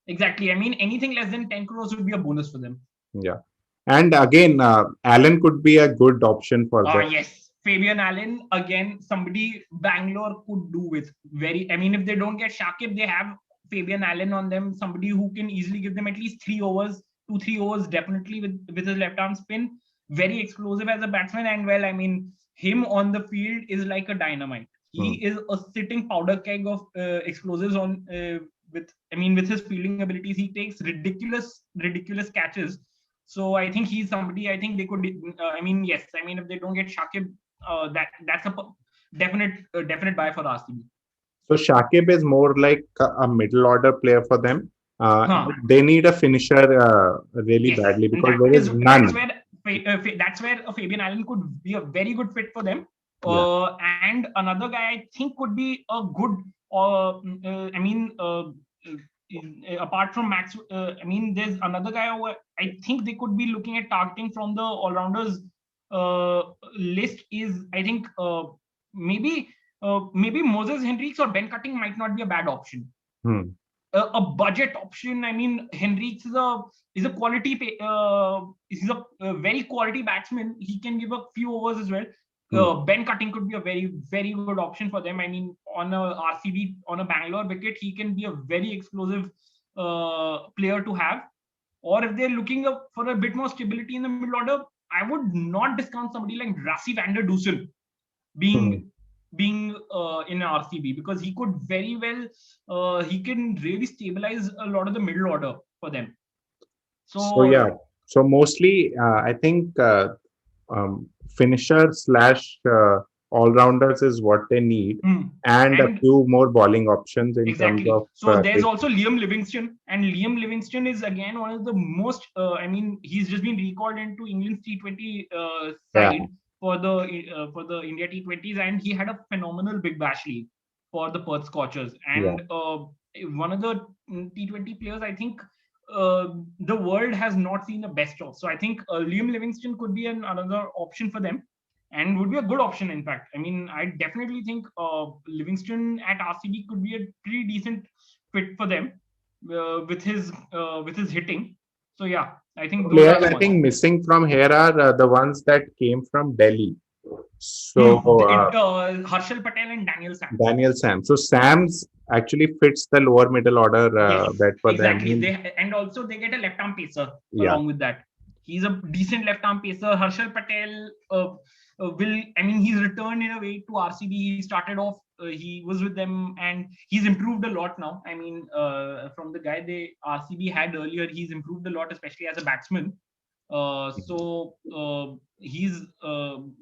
Exactly. I mean, anything less than 10 crores would be a bonus for them. Yeah. And again, Allen could be a good option for them. Yes. Fabian Allen, again, somebody Bangalore could do with. I mean, if they don't get Shakib, they have Fabian Allen on them, somebody who can easily give them at least 3 overs, 2-3 overs, definitely with his left arm spin. Very explosive as a batsman. And well, I mean, him on the field is like a dynamite. He is a sitting powder keg of explosives with his fielding abilities. He takes ridiculous catches. So I think he's somebody. I think they could. Yes. I mean, if they don't get Shakib, that's a definite buy for RCB. So Shakib is more like a middle order player for them. They need a finisher really badly because there is none. That's where a Fabian Allen could be a very good fit for them. Yeah. And another guy I think could be a good. Apart from Max, there's another guy who I think they could be looking at targeting from the all-rounders list. Is I think maybe Moses Henriques or Ben Cutting might not be a bad option. A budget option. I mean, Henriques is a quality. He's a very quality batsman. He can give a few overs as well. Ben Cutting could be a very, very good option for them. I mean, on a RCB, on a Bangalore wicket, he can be a very explosive player to have. Or if they're looking for a bit more stability in the middle order, I would not discount somebody like Rassie van der Dusen being in RCB, because he could very well he can really stabilize a lot of the middle order for them. So yeah, so mostly I think finisher / all-rounders is what they need, and a few more bowling options in terms of. So there's also Liam Livingston, and Liam Livingston is again one of the most. He's just been recalled into England's T20 side for the India T20s, and he had a phenomenal Big Bash league for the Perth Scorchers, and one of the T20 players I think the world has not seen the best of. So I think Liam Livingston could be another option for them, and would be a good option. In fact, I mean, I definitely think Livingston at RCB could be a pretty decent fit for them with his hitting. So yeah, I think those players are I think missing from here are the ones that came from Delhi. So Harshal Patel and Daniel Sam. So Sam's actually fits the lower middle order bet for them. And also they get a left arm pacer along with that. He's a decent left arm pacer. Harshal Patel he's returned in a way to RCB. He started off, he was with them and he's improved a lot now. I mean, from the guy RCB had earlier, he's improved a lot, especially as a batsman. He's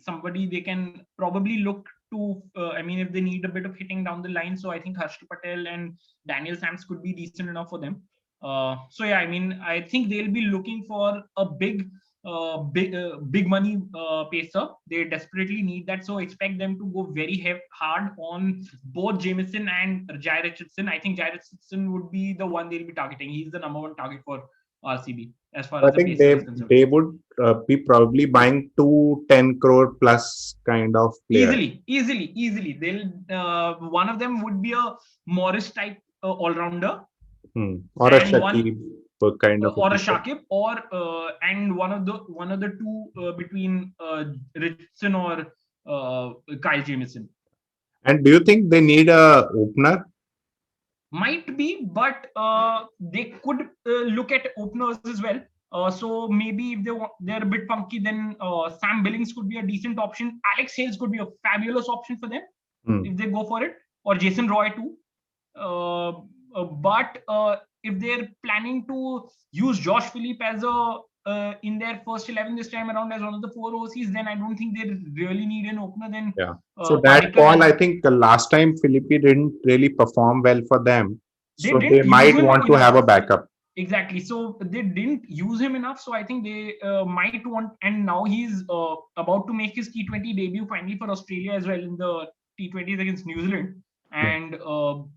somebody they can probably look to. If they need a bit of hitting down the line, so I think Harshal Patel and Daniel Sams could be decent enough for them. I think they'll be looking for a big money pacer. They desperately need that, so expect them to go very hard on both Jamieson and Jai Richardson. I think Jai Richardson would be the one they'll be targeting. He's the number one target for RCB as far as I think they would be probably buying 10 crore plus kind of player. Easily. They'll one of them would be a Morris type all-rounder, or a Shakib kind of, or a Shakib, or and one of the two between Richardson or Kyle Jamieson. And do you think they need a opener? Might be, but they could look at openers as well. So maybe if they're a bit funky, then Sam Billings could be a decent option. Alex Hales could be a fabulous option for them if they go for it, or Jason Roy too. But if they're planning to use Josh Philippe as in their first 11 this time around as one of the 4 OCs, then I don't think they really need an opener. Then so that call, I think last time Philippe didn't really perform well for them, so they might want to have a backup. Exactly. So they didn't use him enough. So I think they might want, and now he's about to make his T20 debut finally for Australia as well in the T20s against New Zealand. Hmm. And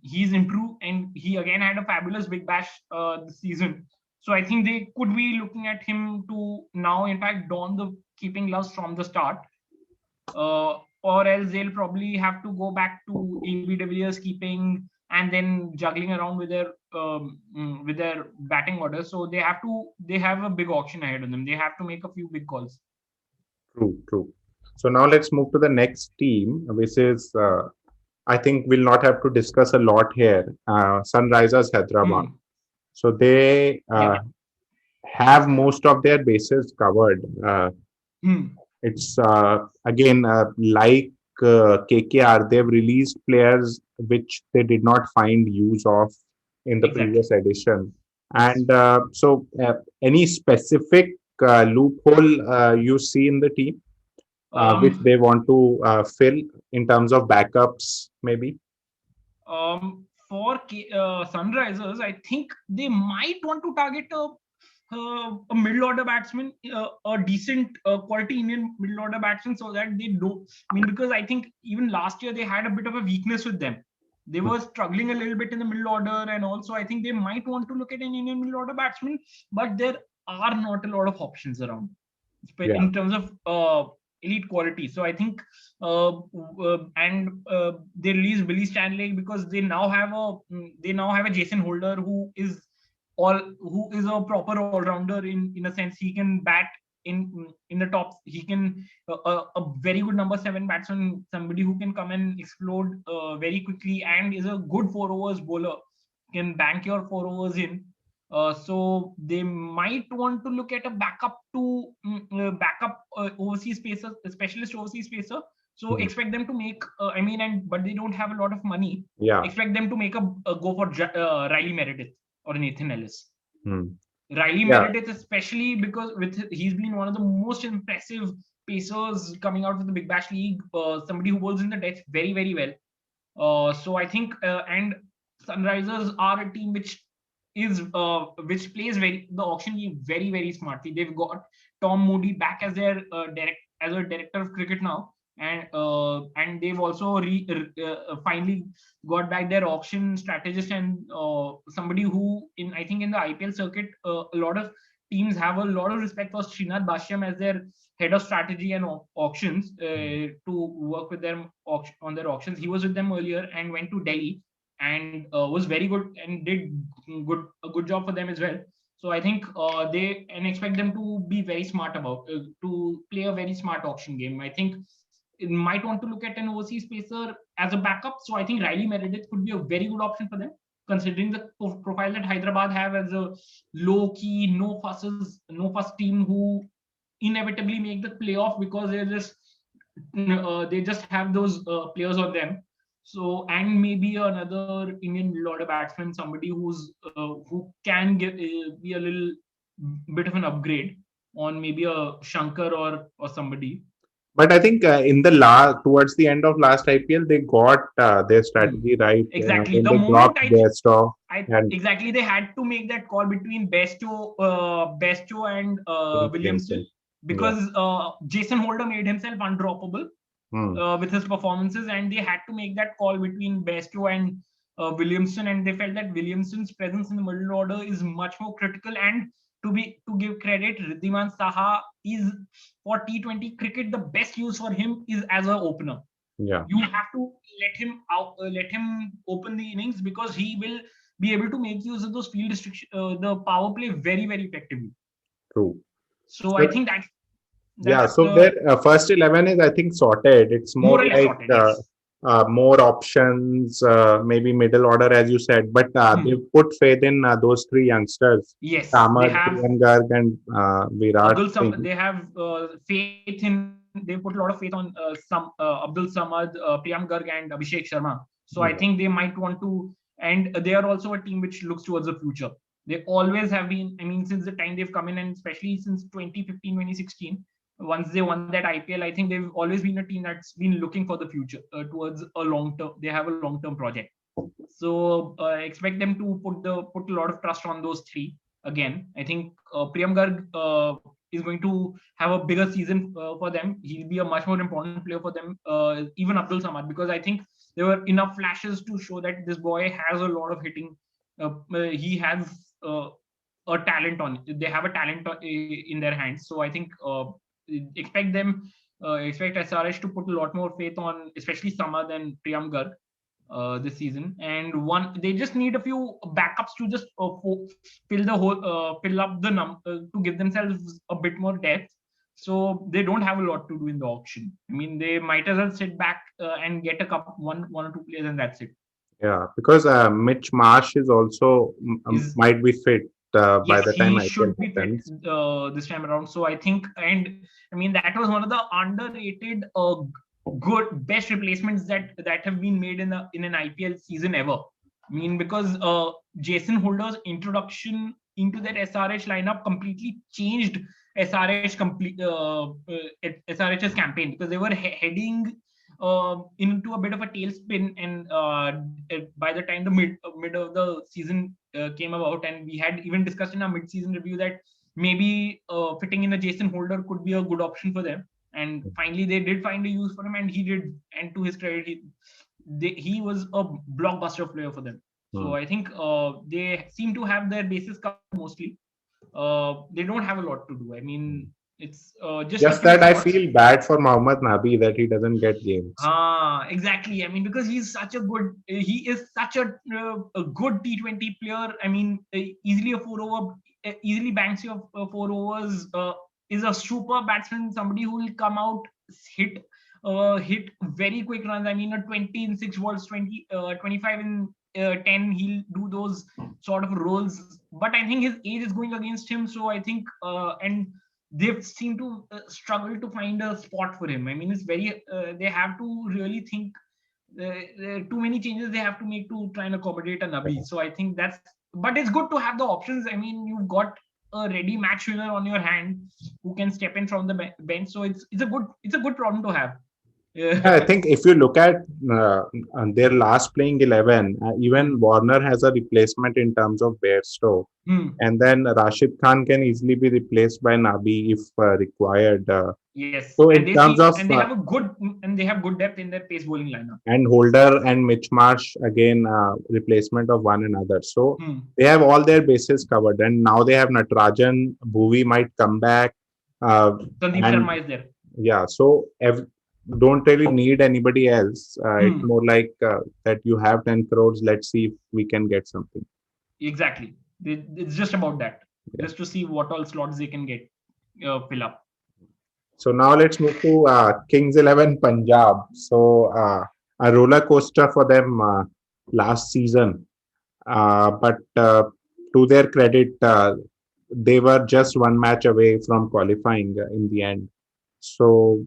he's improved, and he again had a fabulous big bash this season. So I think they could be looking at him to now, in fact, don the keeping gloves from the start. Or else they'll probably have to go back to AB de Villiers keeping and then juggling around with their batting order. So they have a big auction ahead of them. They have to make a few big calls. True, true. So now let's move to the next team, which is I think we'll not have to discuss a lot here. Sunrisers Hyderabad. Hmm. So they Yeah. have most of their bases covered. Hmm. It's again like KKR, they've released players which they did not find use of in the Exactly. previous edition. Yes. And any specific loophole you see in the team which Um. they want to fill in terms of backups, maybe? For Sunrisers, I think they might want to target a middle order batsman, a decent quality Indian middle order batsman, so that they don't. I mean, because I think even last year they had a bit of a weakness with them. They Hmm. were struggling a little bit in the middle order, and also I think they might want to look at an Indian middle order batsman, but there are not a lot of options around Yeah. in terms of elite quality. So I think, and they released Billy Stanley because they now have a Jason Holder who is a proper all rounder in a sense. He can bat in the top. He can a very good number seven batsman, somebody who can come and explode very quickly and is a good four overs bowler. Can bank your four overs in. So they might want to look at a backup overseas pacer, a specialist overseas pacer. So Hmm. expect them to make. I mean, and but they don't have a lot of money. Yeah. Expect them to make a go for Riley Meredith or Nathan Ellis. Hmm. Riley Yeah. Meredith, especially because he's been one of the most impressive pacers coming out of the Big Bash League. Somebody who bowls in the death very very well. So I think and Sunrisers are a team which plays the auction game very very smartly. They've got Tom Moody back as their as a director of cricket now, and they've also finally got back their auction strategist and somebody who in I think in the IPL circuit a lot of teams have a lot of respect for Srinath Bashyam as their head of strategy and auctions to work with them on their auctions. He was with them earlier and went to Delhi and was very good and did a good job for them as well. So I think they and expect them to be very smart about to play a very smart auction game. I think it might want to look at an overseas pacer as a backup. So I think Riley Meredith could be a very good option for them, considering the profile that Hyderabad have as a low key, no fuss team who inevitably make the playoff because they just have those players on them. So and maybe another Indian middle order batsman, somebody who can be a little bit of an upgrade on maybe a Shankar or somebody. But I think in the towards the end of last IPL, they got their Hmm. strategy right Exactly. when The they moment dropped their straw. I And exactly they had to make that call between Besto and Williamson Williamson. Yeah. because Jason Holder made himself undroppable Hmm. with his performances, and they had to make that call between Besto and Williamson, and they felt that Williamson's presence in the middle order is much more critical. And to give credit, Riddhiman Saha is for T20 cricket the best use for him is as an opener. Yeah. You have to let him open the innings because he will be able to make use of those field restriction, the power play very very effectively. True. So I So think yeah. that's So their first 11 is, I think, sorted. It's more more or less like sorted. Yes. more options, maybe middle order, as you said. But Hmm. they've put faith in those three youngsters, Yes, they Samad, have Priyam Garg, and Virat Singh. They have faith in. They put a lot of faith on Abdul Samad, Priyam Garg, and Abhishek Sharma. So I Yeah. think they might want to, and they are also a team which looks towards the future. They always have been. I mean, since the time they've come in, and especially since 2015, 2016, once they won that IPL, I think they've always been a team that's been looking for the future towards a long term. They have a long term project. So expect them to put a lot of trust on those three. again. I think Priyam Garg is going to have a bigger season for them. He'll be a much more important player for them, even Abdul Samad, because I think there were enough flashes to show that this boy has a lot of hitting. He has a talent on. They have a talent in their hands. So I think expect them, expect SRH to put a lot more faith on, especially Samad and Priyam Garg this season. And one, they just need a few backups to just fill the whole, fill up the to give themselves a bit more depth. So they don't have a lot to do in the auction. I mean, they might as well sit back and get a couple, one or two players, and that's it. Yeah, because Mitch Marsh is also Is might be fit by Yes, the time he IPL should be fit happens. this time around. So I think, and I mean, that was one of the underrated, good best replacements that have been made in an IPL season ever. I mean, because Jason Holder's introduction into that SRH lineup completely changed SRH's campaign, because they were heading into a bit of a tailspin, and by the time the mid of the season came about, and we had even discussed in our mid-season review that maybe fitting in a Jason Holder could be a good option for them. And finally, they did find a use for him, and he did. And to his credit, he was a blockbuster player for them. So Hmm. I think they seem to have their bases covered mostly. They don't have a lot to do. I mean, it's just a Just few that I slots. feel bad for Mohammad Nabi that he doesn't get games. Exactly. I mean, because he is such a good T20 player. I mean, easily a easily banks you of 4 overs. Is a super batsman, somebody who will come out, hit, hit very quick runs. I mean, a 20 in 6 balls, 25 in 10. He'll do those sort of roles. But I think his age is going against him. So I think, and they seem to struggle to find a spot for him. I mean, it's very, they have to really think. There are too many changes they have to make to try and accommodate a Nabi. So I think that's, but it's good to have the options. I mean, you've got a ready match winner on your hand who can step in from the bench. So it's a good problem to have. Yeah, I think if you look at their last playing 11, even Warner has a replacement in terms of Bairstow. Hmm. And then Rashid Khan can easily be replaced by Nabi if required. Yes, So and in terms of they have good depth in their pace bowling lineup. and Holder and Mitch Marsh again replacement of one another. So Hmm. they have all their bases covered, and now they have Natarajan. Bhuvi might come back, Sandeep and Sharma is there. yeah. So don't really need anybody else. It's Hmm. more like that you have 10 crores. Let's see if we can get something. Exactly. It's just about that. Yeah. Just to see what all slots they can get fill up. So now let's move to Kings 11 Punjab. So a roller coaster for them last season. But to their credit, they were just one match away from qualifying in the end. So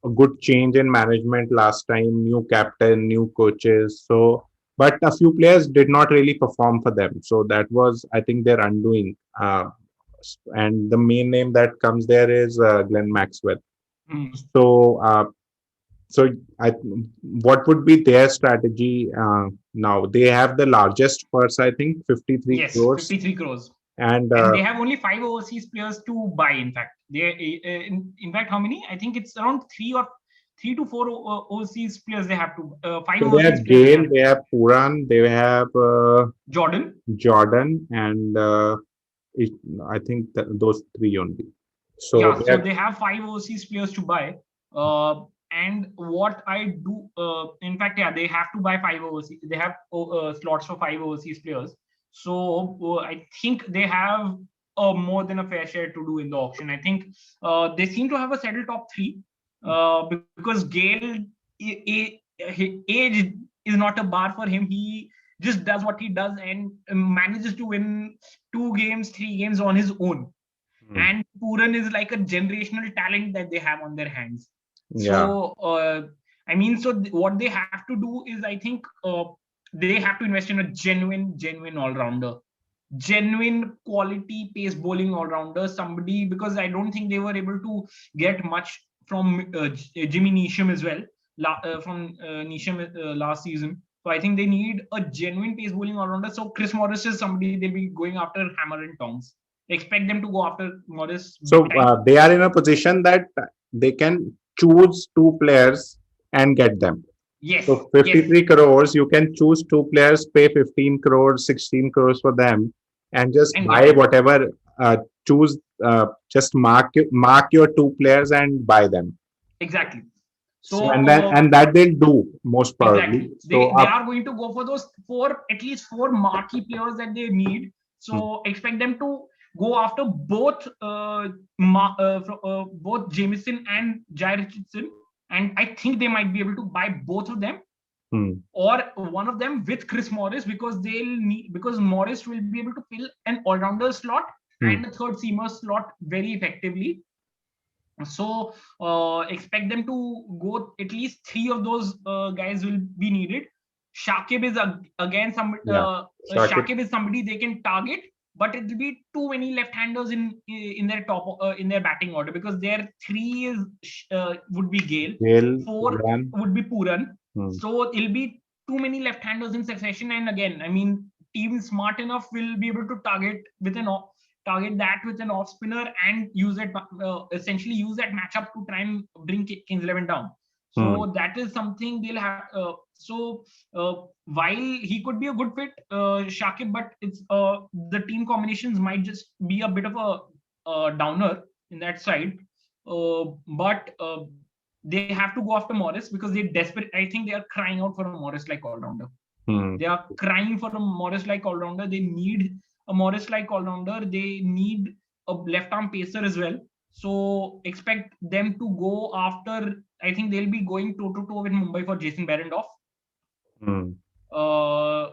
a good change in management last time, new captain, new coaches. So, but a few players did not really perform for them. So that was, I think, their undoing. And the main name that comes there is Glenn Maxwell. Hmm. So, so I, what would be their strategy now? They have the largest purse, I think, 53 Yes, crores, 53 crores. and And they have only 5 overseas players to buy. In fact, in fact, how many? I think it's around 3 to 4 overseas players they have to. Five so they overseas have players they Gale, have. they have Puran, they have Jordan. Jordan, and it, I think those three only. So Yeah, they so have, they have 5 overseas players to buy. And what I do, in fact, yeah, they have to buy 5 overseas. They have slots for 5 overseas players. So I think they have more than a fair share to do in the auction. I think they seem to have a settled top three, because Gale, age is not a bar for him. He just does what he does and manages to win 2 games, 3 games on his own. hmm, And Puran is like a generational talent that they have on their hands. yeah, So I mean, so what they have to do is, I think they have to invest in a genuine all rounder, genuine quality pace bowling all rounder, somebody, because I don't think they were able to get much from Jimmy Neesham as well, from Neesham last season. So I think they need a genuine pace bowling all rounder. So Chris Morris is somebody they'll be going after hammer and tongs. Expect them to go after Morris big So time. they are in a position that they can choose two players and get them. Yes, So yes, 53 crores, you can choose two players, pay 15 crores, 16 crores for them, and just and get buy them. whatever. Choose, just mark your two players and buy them. Exactly. So So and that they'll do most probably. exactly. So They are going to go for those four, at least four marquee players that they need. hmm, So expect them to go after both both Jameson and Jai Richardson, and I think they might be able to buy both of them hmm, or one of them with Chris Morris, because they'll need, because Morris will be able to fill an all-rounder slot hmm, and a third seamer slot very effectively. So expect them to go, at least three of those guys will be needed. Shakib is again some yeah, Shakib. Shakib is somebody they can target, but it will be too many left-handers in their top in their batting order, because their three is would be Gale, Gale, four Puran. would be Puran. Hmm, So it'll be too many left-handers in succession. And again, I mean, teams smart enough will be able to target that with an off spinner and use it, essentially use that matchup to try and bring Kings 11 down. hmm, So that is something they'll have. So while he could be a good fit, Shakib, but it's the team combinations might just be a bit of a downer in that side. But they have to go after Morris because they're desperate. I think they are crying out for a Morris like all rounder. hmm. They are crying for a Morris like all rounder. They need a Morris like all rounder. They need a left arm pacer as well. So expect them to go after. I think they'll be going toe to toe with Mumbai for Jason Behrendorff. Hmm. Uh,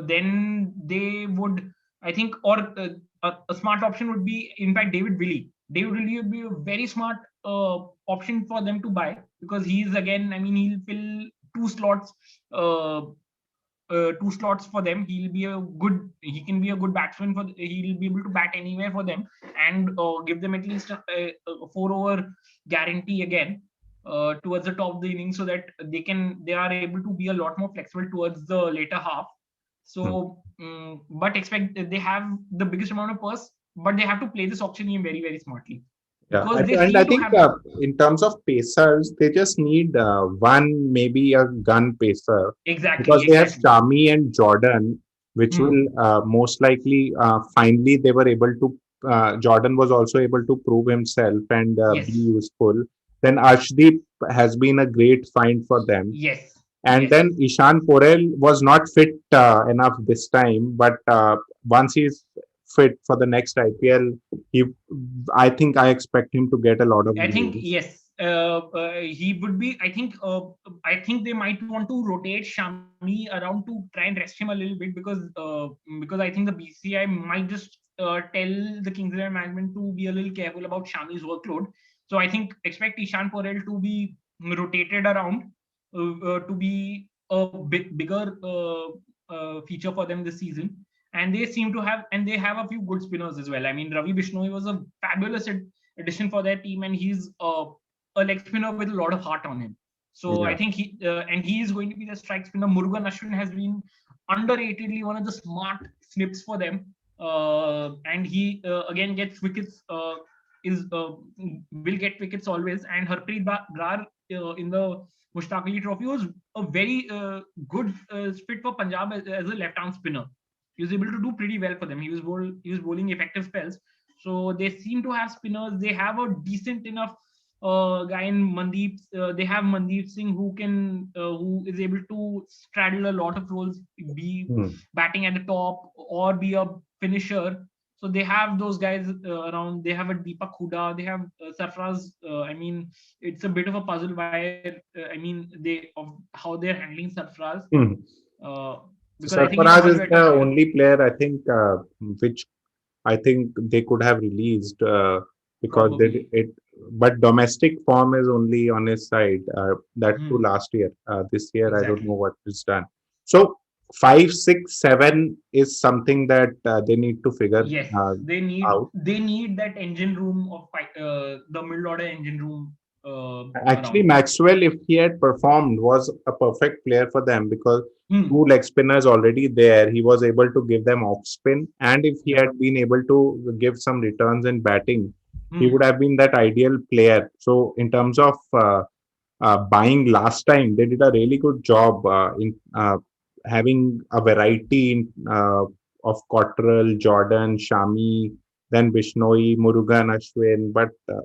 then they would, I think, or a smart option would be, in fact, David Willey. David Willey would be a very smart option for them to buy, because he's, again, I mean, he'll fill two slots. Two slots for them. He can be a good batsman he'll be able to bat anywhere for them, and give them at least a 4 over guarantee again towards the top of the inning, so that they are able to be a lot more flexible towards the later half. Hmm. So but expect they have the biggest amount of purse, but they have to play this auction game very, very smartly, Yeah, because they and I seem to think have. in terms of pacers, they just need one, maybe a gun pacer, Exactly, because they have exactly. Shami and Jordan, which Hmm. will most likely finally they were able to. Jordan was also able to prove himself and be Yes, useful. Then Arshdeep has been a great find for them. yes, And yes. then Ishan Porel was not fit enough this time, but once he's fit for the next IPL, he, I think I expect him to get a lot of I think games. yes, he would be. I think they might want to rotate Shami around to try and rest him a little bit, because I think the BCI might just tell the Kings 11 management to be a little careful about Shami's workload. So I think expect Ishan Porel to be rotated around to be a bigger feature for them this season. And they have a few good spinners as well. I mean, Ravi Bishnoi was a fabulous addition for their team, and he's a leg spinner with a lot of heart on him. So I Yeah. think he is going to be the strike spinner. Murugan Ashwin has been underratedly one of the smart snips for them, and he again gets wickets. Is Will get wickets always. And Harpreet Brar in the Mushtaq Ali Trophy was a very good fit for Punjab as a left arm spinner. He was able to do pretty well for them. He was bowling effective spells. So they seem to have spinners. They have a decent enough guy in Mandeep. They have Mandeep Singh who is able to straddle a lot of roles, be Hmm. batting at the top or be a finisher. So they have those guys around. They have a Deepak Huda. They have Sarfraz. I mean, it's a bit of a puzzle where I mean how they're handling Sarfraz, Hmm. uh, because I think he's a Sarfaraz much is better the spinner. only player I think which I think they could have released because they Probably. it. But domestic form is only on his side. That too Hmm. last year. This year I don't know Exactly. what is done. So 5, 6, 7 is something that they need to figure Yes, out. they need that engine room of the middle order engine room Actually, around. Maxwell, if he had performed, was a perfect player for them because Hmm. two leg spinners already there. He was able to give them off spin, and if he Yeah. had been able to give some returns in batting, he would Hmm. have been that ideal player. So, in terms of buying last time, they did a really good job in having a variety of Cottrell, Jordan, Shami, then Bishnoi, Murugan, Ashwin, but the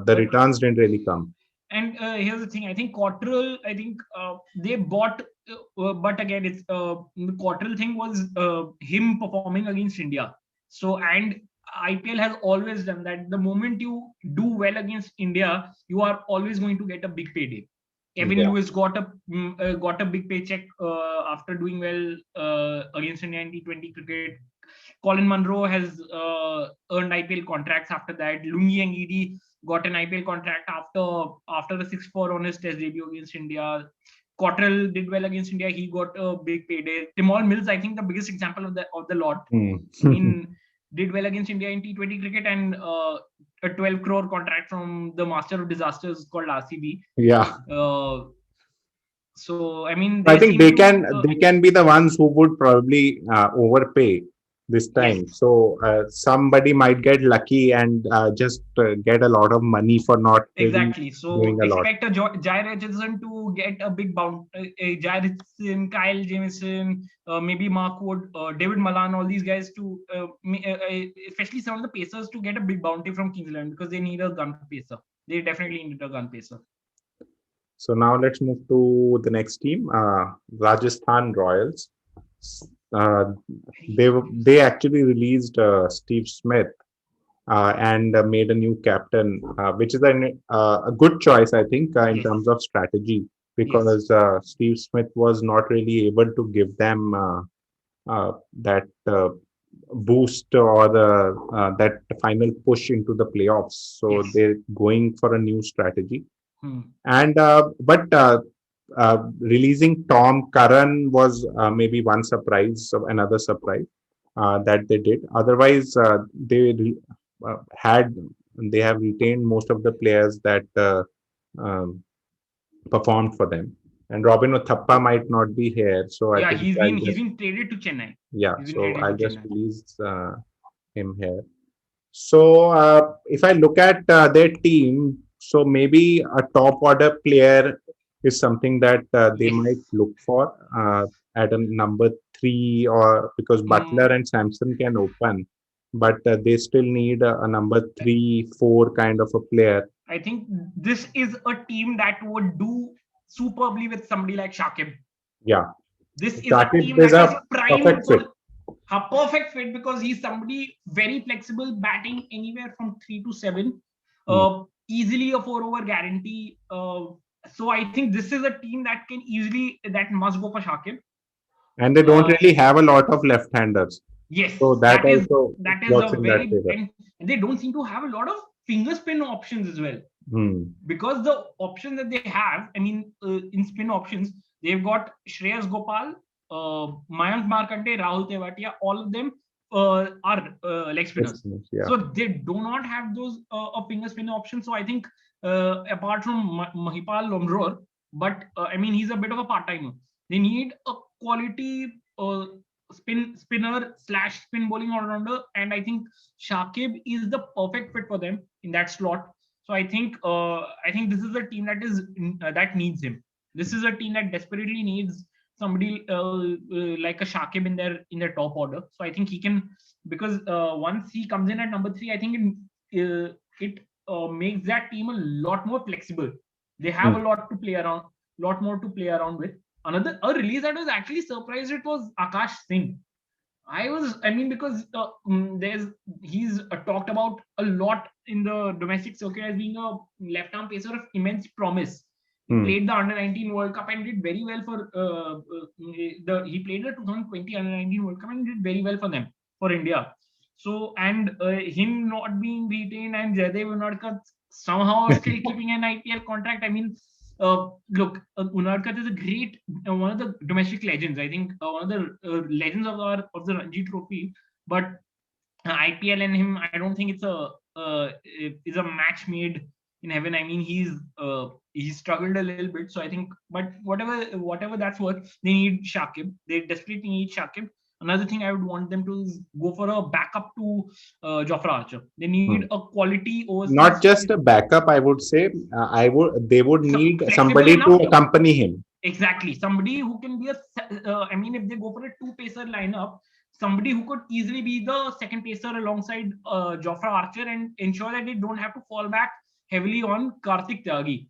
But returns didn't really come. and here's the thing. I think Cottrell. I think they bought, but again, it's the Cottrell thing was him performing against India. So and IPL has always done that. The moment you do well against India, you are always going to get a big payday. Kevin Yeah. Lewis got a big paycheck after doing well against India in T20 cricket. Colin Munro has earned IPL contracts after that. Lungi Ngidi got an IPL contract after a 6-4 on his Test debut against India. Cottrell did well against India. He got a big payday. Timol Mills, I think, the biggest example of the lot. Hmm. I mean, did well against India in T20 cricket and a 12 crore contract from the master of disasters called RCB. Yeah. Uh, so I mean, I they think seem to they can be the ones who would probably overpay this yes. time. So somebody might get lucky and just get a lot of money for not really Exactly. So doing a lot. expect a Jai Richardson to get a big bounce. A Jai Richardson, Kyle Jamieson, maybe Mark Wood, David Malan, all these guys to, especially some of the pacers to get a big bounty from Kingsland because they need a gun pacer. They definitely need a gun pacer. So now let's move to the next team, Rajasthan Royals. Uh, they actually released Steve Smith and made a new captain, which is a good choice, I think, in Yes. terms of strategy, Yes. because Steve Smith was not really able to give them that boost or the that final push into the playoffs. So Yes. they're going for a new strategy, Hmm. and releasing Tom Curran was maybe one surprise, so another surprise that they did. Otherwise, had they have retained most of the players that um, performed for them. And Robin Uthappa might not be here, so I Yeah, think he's I'll been he's just been traded to Chennai. yeah. He's been So traded to I'll just Chennai. release him here. So if I look at their team, so maybe a top order player is something that they Yes. might look for at a number three, or because Butler Mm, and Sampson can open, but they still need a number three, four kind of a player. I think this is a team that would do superbly with somebody like Shakib. Yeah, This is a Shakib team is that is a primed perfect fit. for a perfect fit because he's somebody very flexible, batting anywhere from 3 to 7, Hmm. easily a 4 over guarantee. So I think this is a team that can easily that must go for Shakib. And they don't Uh, really have a lot of left-handers, yes, so that that is also that is works a in that very favor. and they don't seem to have a lot of finger spin options as well. Hmm. Because the options that they have, I mean, in spin options, they've got Shreyas Gopal, Mayank Markande, Rahul Tewatia, all of them are leg spinners. Yeah. So they do not have those a finger spin options. So I think apart from Mahipal Lomror, but I mean, he's a bit of a part timer. They need a quality spinner slash spin bowling all rounder, and I think Shakib is the perfect fit for them in that slot. So I think this is a team that needs him. This is a team that desperately needs somebody like a Shakib in their top order. So I think he can, because once he comes in at number three, I think it makes that team a lot more flexible. They have a Hmm. lot more to play around with. Another a release that was actually surprised it was Akash Singh. I mean, because he's talked about a lot in the domestic circuit as being a left arm pacer of immense promise. He Hmm. played the under 19 World Cup and did very well for he played the 2020 under 19 World Cup and did very well for them, for India. So, and him not being retained and Jaydev Unadkat somehow still keeping an IPL contract. I mean, look, Unadkat is a great one of the domestic legends. I think one of the legends of the Ranji Trophy. But IPL and him, I don't think it's a is a match made in heaven. I mean, he's struggled a little bit. So I think, but whatever that's worth, they need Shakib. They desperately need Shakib. Another thing I would want them to is go for a backup to Jofra Archer. They need Hmm. a quality Not overseas just a backup, I would say. They would need flexible somebody to enough. accompany him. Exactly, somebody who can be I mean, if they go for a two pacer lineup, somebody who could easily be the second pacer alongside Jofra Archer and ensure that they don't have to fall back heavily on Karthik Tyagi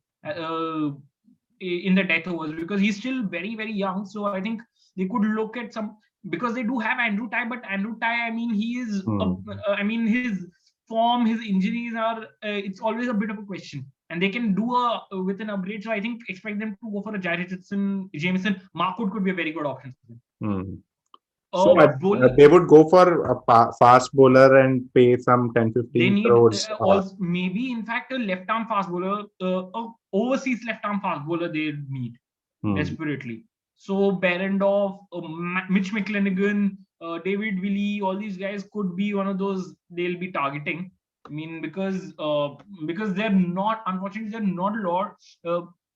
in the death overs, because he's still very young. So I think they could look at some, because they do have Andrew Ty, but Andrew Ty, I mean, he is Hmm. I mean, his form, his injuries are it's always a bit of a question, and they can do a with an upgrade. So I think expect them to go for a Jair Richardson, Jameson. Markwood could be a very good option for them. Hmm. So Bull, they would go for a fast bowler and pay some 10, they 15 need crores. also maybe in fact a left arm fast bowler, a overseas left arm fast bowler they need Hmm. desperately. So Berendorf, Mitch McClenaghan, David Willey, all these guys could be one of those they'll be targeting. I mean, because they're not, unfortunately, they're not a lot.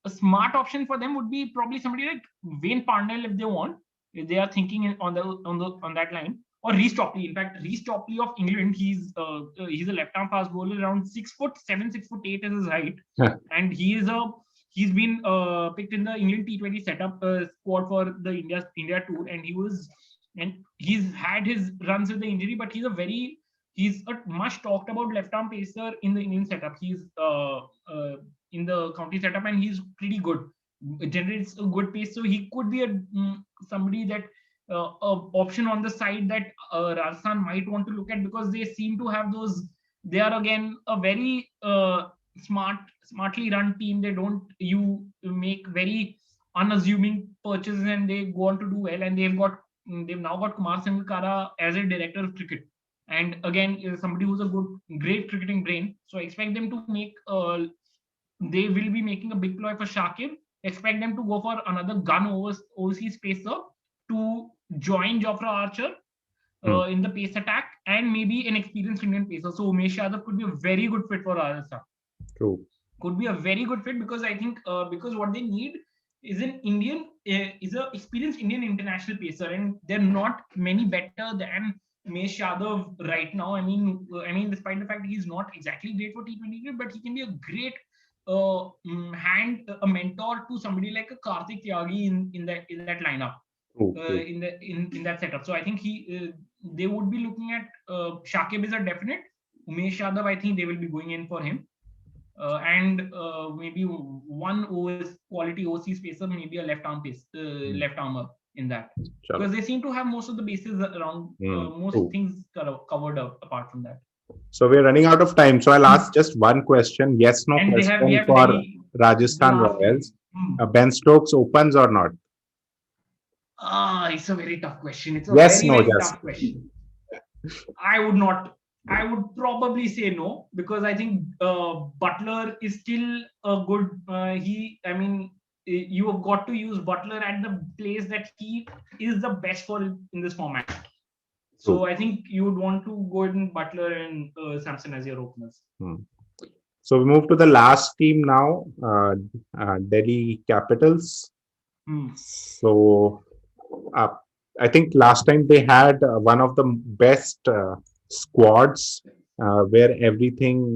A smart option for them would be probably somebody like Wayne Parnell if they want, if they are thinking on that line, or Reece Topley. In fact, Reece Topley of England, he's a left arm fast bowler, around 6'7", 6'8" is his height, and he's been picked in the England T20 setup squad for the India tour, and he's had his runs with the injury, but he's a much talked about left arm pacer in the Indian setup. He's in the county setup, and he's pretty good. Generates a good pace, so he could be somebody that a option on the side that Rajasthan might want to look at, because they seem to have those. They are again a very smartly run team. They don't you make very unassuming purchases and they go on to do well. And they've now got Kumar Sangakkara as a director of cricket, and again somebody who's a great cricketing brain. So I expect them to make they will be making a big ploy for Shakib. Expect them to go for another overseas pacer to join Jofra Archer Hmm. in the pace attack, and maybe an experienced Indian pacer. So Umesh Yadav could be a very good fit for Rajasthan. True. Could be a very good fit, because I think because what they need is an is a experienced Indian international pacer, and they're not many better than Umesh Yadav right now. I mean, despite the fact he's not exactly great for T20, but he can be a great a mentor to somebody like a Karthik Tyagi in that lineup, True. True. in that setup. So I think they would be looking at Shakib is a definite. Umesh Yadav, I think they will be going in for him, and maybe one quality OC spacer, maybe a Hmm. left armor in that, Chalo. because they seem to have most of the bases around, most True. things covered up apart from that. So we're running out of time. So I'll ask just one question, yes, no And we question have for Delhi, the Rajasthan last Royals. game. Ben Stokes opens or not? It's a very tough question. It's a Yes, very no, very just. tough question. I would not. I would probably say no, because I think Butler is still a good. I mean, you have got to use Butler at the place that he is the best for in this format. So True. I think you would want to go in Butler and Samson as your openers. Hmm. So we move to the last team now, Delhi Capitals. Hmm. So uh, I think last time they had one of the best squads where everything,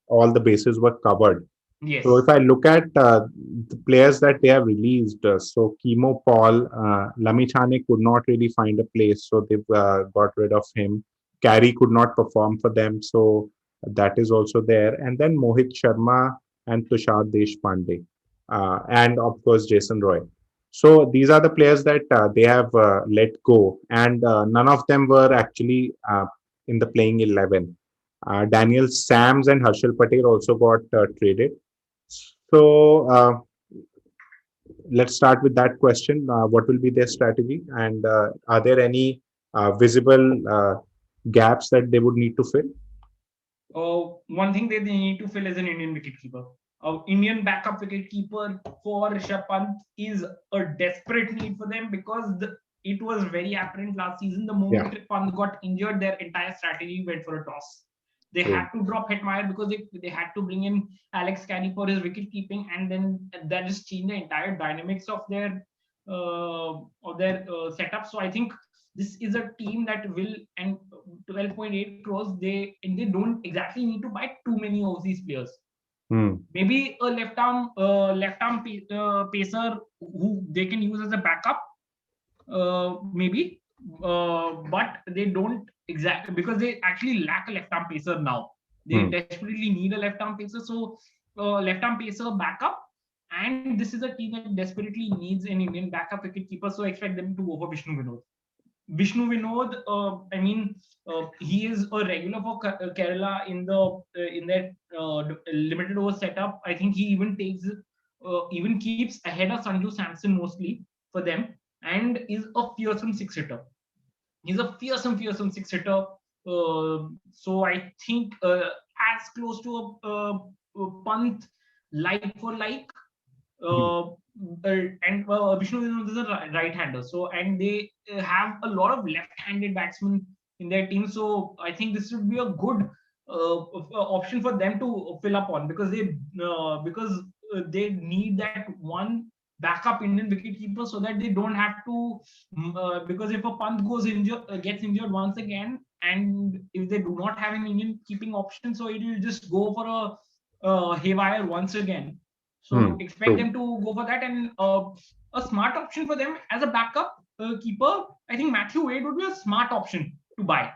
all the bases were covered. Yes. So if I look at the players that they have released, so Kimo Paul, Lamichane could not really find a place, so they've got rid of him. Carey could not perform for them, so that is also there. And then Mohit Sharma and Tushar Deshpande, and of course Jason Roy. So these are the players that they have let go, and none of them were actually in the playing 11. Daniel Sams and Harshal Patel also got traded. So let's start with that question. What will be their strategy, and are there any visible gaps that they would need to fill? One thing that they need to fill is an Indian wicketkeeper. Indian backup wicketkeeper for Rishabh Pant is a desperate need for them, because it was very apparent last season. The moment Pant got injured, their entire strategy went for a toss. They True. had to drop Hetmeyer because they had to bring in Alex Carey for his wicket keeping, and then that just changed the entire dynamics of their setup. So I think this is a team that will, and 12.8 crores, they don't exactly need to buy too many of these players. Hmm. Maybe a left arm pacer who they can use as a backup, maybe, but they don't exactly, because they actually lack a left arm pacer now. They Hmm. desperately need a left arm pacer, so left arm pacer backup. And this is a team that desperately needs an Indian backup wicket keeper, so I expect them to go for Vishnu Vinod. Vishnu Vinod, he is a regular for Kerala in their limited over setup. I think he even keeps ahead of Sanju Samson mostly for them, and is a fearsome six hitter. He's a fearsome six hitter. So I think as close to a Pant like for like, Hmm. uh, and Vishnu Vinod is a right-hander. So, and they have a lot of left-handed batsmen in their team. So I think this would be a good option for them to fill up on, because they need that one backup Indian wicketkeeper, so that they don't have to, because if a Pant gets injured once again, and if they do not have an Indian keeping option, so it will just go for a haywire once again. So Hmm. expect True. them to go for that, and a smart option for them as a backup keeper. I think Matthew Wade would be a smart option to buy.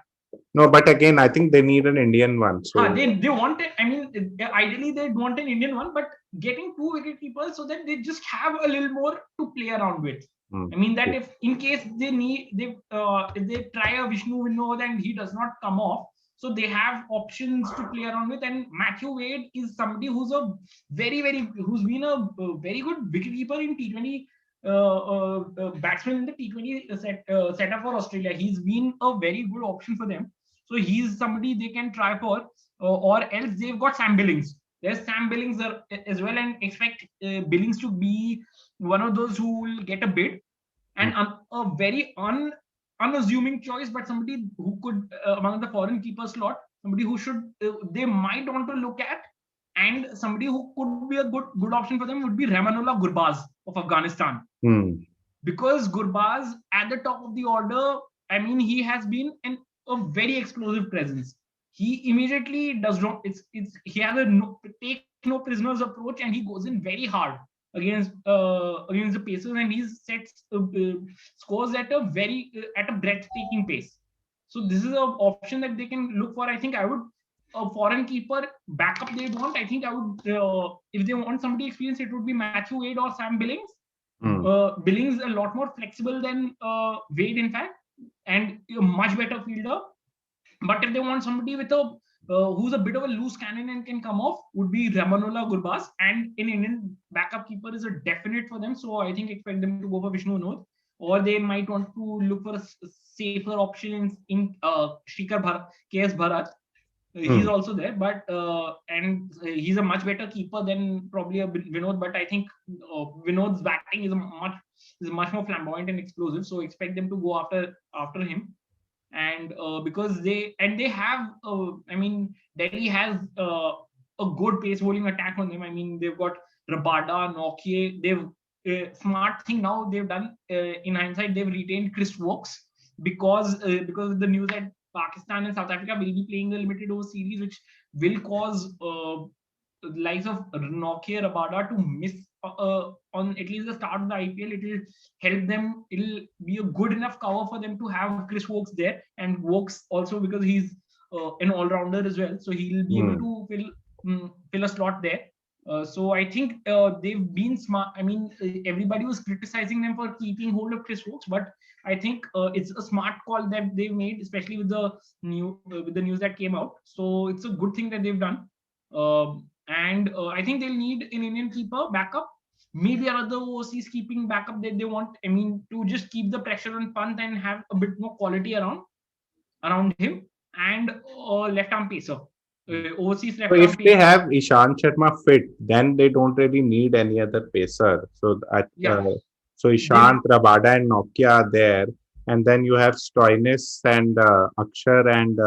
No, but again, I think they need an Indian one. So They want it. I mean, ideally they'd want an Indian one, but getting two wicket keepers so that they just have a little more to play around with. hmm. I mean that True. if in case if they try a Vishnu Vinod and he does not come off, so they have options to play around with. And Matthew Wade is somebody who's a who's been a very good wicketkeeper in T20, batsman in the T20 setup for Australia. He's been a very good option for them. So he's somebody they can try for, or else they've got Sam Billings. There's Sam Billings as well, and expect Billings to be one of those who will get a bid, Hmm. and a very unassuming choice, but somebody who could, among the foreign keeper slot, somebody who should they might want to look at, and somebody who could be a good option for them would be Ramanullah Gurbaz of Afghanistan, Hmm. because Gurbaz at the top of the order, I mean, he has been a very explosive presence. He immediately does not. He has a take no prisoners approach, and he goes in very hard against the Pacers, and he sets scores at a breathtaking pace. So this is an option that they can look for. I think I would, a foreign keeper backup they want. I think I would, if they want somebody experienced, it would be Matthew Wade or Sam Billings. Hmm. Billings a lot more flexible than Wade, in fact, and a much better fielder. But if they want somebody with a who's a bit of a loose cannon and can come off, would be Ramanullah Gurbaz, and an Indian backup keeper is a definite for them. So I think expect them to go for Vishnu Vinod, or they might want to look for a safer option in KS Bharat. He's Hmm. also there, but he's a much better keeper than probably a Vinod. But I think Vinod's batting is much more flamboyant and explosive. So expect them to go after him. And they have, I mean, Delhi has a good pace bowling attack on them. I mean, they've got Rabada, Nokia. They've smart thing now they've done, in hindsight, they've retained Chris Wokes, because of the news that Pakistan and South Africa will be playing the limited over series, which will cause the likes of Nokia, Rabada to miss on at least the start of the IPL. It will help them. It'll be a good enough cover for them to have Chris Wokes there, and Wokes also because he's an all-rounder as well, so he'll be able Hmm. to fill a slot there. So I think they've been smart. I mean, everybody was criticizing them for keeping hold of Chris Wokes, but I think it's a smart call that they've made, especially with the news that came out. So it's a good thing that they've done. And I think they'll need an Indian keeper backup, maybe another overseas keeping backup that they want. I mean, to just keep the pressure on Pant and have a bit more quality around him, and left arm pacer, overseas So left arm if they pacer. have Ishant Sharma fit, then they don't really need any other pacer. So that Yeah, so they Ishant, Rabada, and Nokia are there, and then you have Stoinis and Akshar and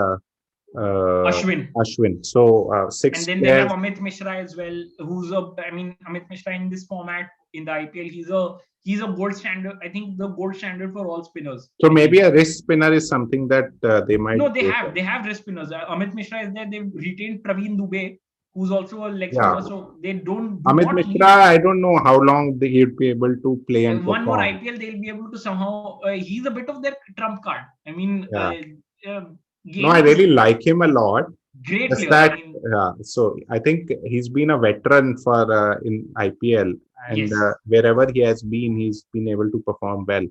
Ashwin. Ashwin. So And six then they have players. Amit Mishra as well, who's Amit Mishra in this format in the IPL, he's a gold standard. I think the gold standard for all spinners. So maybe a wrist spinner is something that they might No, go for. they have wrist spinners. Amit Mishra is there. They've retained Praveen Dubey, who's also a leg Yeah. spinner. So they do Amit not Mishra, leave. I don't know how long he'd be able to play and One more perform. IPL, they'll be able to somehow. He's a bit of their trump card. I mean, Yeah. No, I gamers, really like him a lot. great Just player. I that, mean, yeah. So I think he's been a veteran for in IPL, and yes, wherever he has been, he's been able to perform well.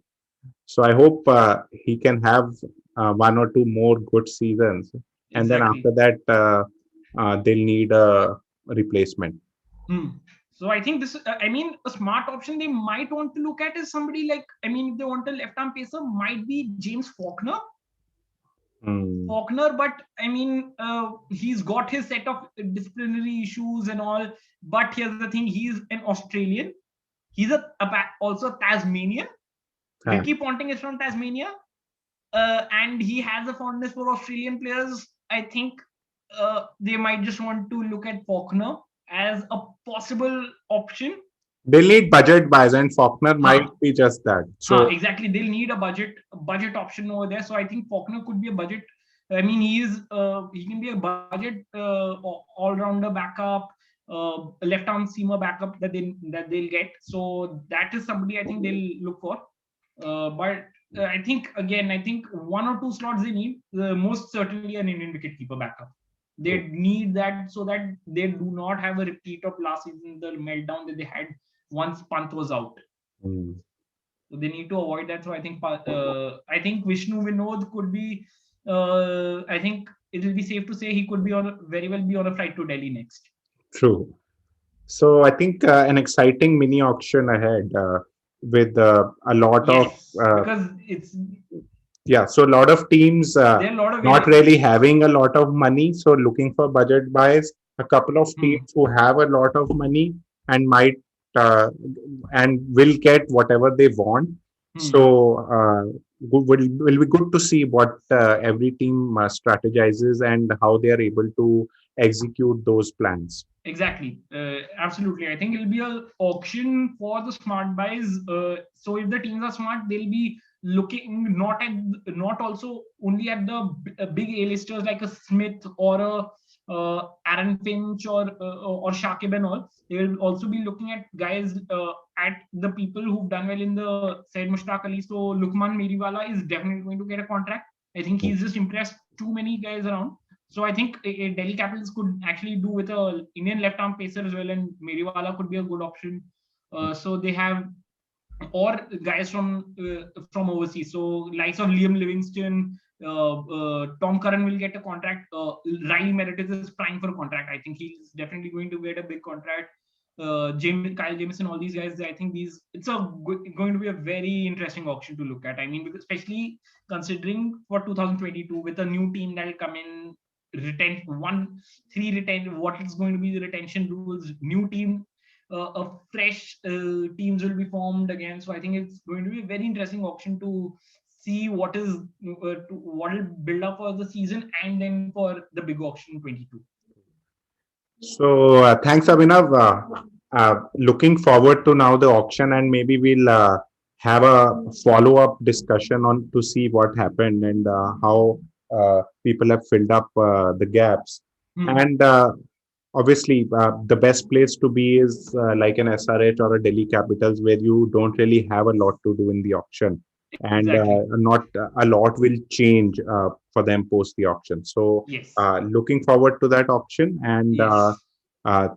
So I hope he can have one or two more good seasons, and then after exactly. that, they'll need a replacement. Hmm. So I think this, I mean, a smart option they might want to look at is somebody like, I mean, if they want a left arm pacer, might be James Faulkner. Hmm. But I mean, he's got his set of disciplinary issues and all. But here's the thing: he's an Australian. He's also a Tasmanian. Huh. Ricky Ponting is from Tasmania, and he has a fondness for Australian players. I think they might just want to look at Faulkner as a possible option. They'll need budget buys, and Faulkner might Huh. be just that. So Exactly. They'll need a budget option over there. So I think Faulkner could be a budget. I mean, he can be a budget all rounder backup, left arm seamer backup that they'll get. So that is somebody I think they'll look for. But I think again, I think one or two slots they need. Most certainly an Indian wicketkeeper backup. They need that so that they do not have a repeat of last season, the meltdown that they had once Pant was out. hmm. So they need to avoid that. So I think Vishnu Vinod could be. I think it will be safe to say he could be very well be on a flight to Delhi next. True. So I think an exciting mini auction ahead with a lot of Yes, because it's yeah. So a lot of teams there are a lot of not really having a lot of money, so looking for budget buys. A couple of Hmm. teams who have a lot of money and might uh, and will get whatever they want. So will be good to see what every team strategizes and how they are able to execute those plans. Exactly. Absolutely. I think it'll be an auction for the smart buys. So if the teams are smart, they'll be looking not also only at the big A-listers like a Smith or a Aaron Finch or Shakib and all. They will also be looking at guys at the people who've done well in the Said Mushtaq Ali. So Lukman Meriwala is definitely going to get a contract. I think he's just impressed too many guys around. So I think Delhi Capitals could actually do with a Indian left arm pacer as well, and Meriwala could be a good option. So they have or guys from overseas. So likes of Liam Livingston, Tom Curran will get a contract. Riley Meredith is prime for a contract. I think he's definitely going to get a big contract. Kyle Jameson, all these guys. I think going to be a very interesting auction to look at. I mean, because especially considering for 2022 with a new team that will come in, what is going to be the retention rules, new team, a fresh teams will be formed again. So I think it's going to be a very interesting auction to see what will build up for the season and then for the big auction 22. So thanks, Abhinav. Looking forward to now the auction, and maybe we'll have a follow-up discussion on to see what happened and how people have filled up the gaps. And obviously, the best place to be is like an SRH or a Delhi Capitals, where you don't really have a lot to do in the auction, and Exactly. not a lot will change for them post the auction. So, Yes. looking forward to that auction, and Yes.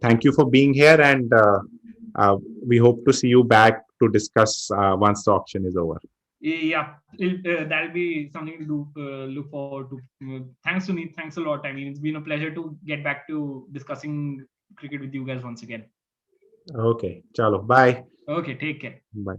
thank you for being here. And we hope to see you back to discuss once the auction is over. Yeah, that'll be something to do. Look forward to. Thanks, Sunit. Thanks a lot. I mean, it's been a pleasure to get back to discussing cricket with you guys once again. Okay, chalo, bye. Okay, take care. Bye.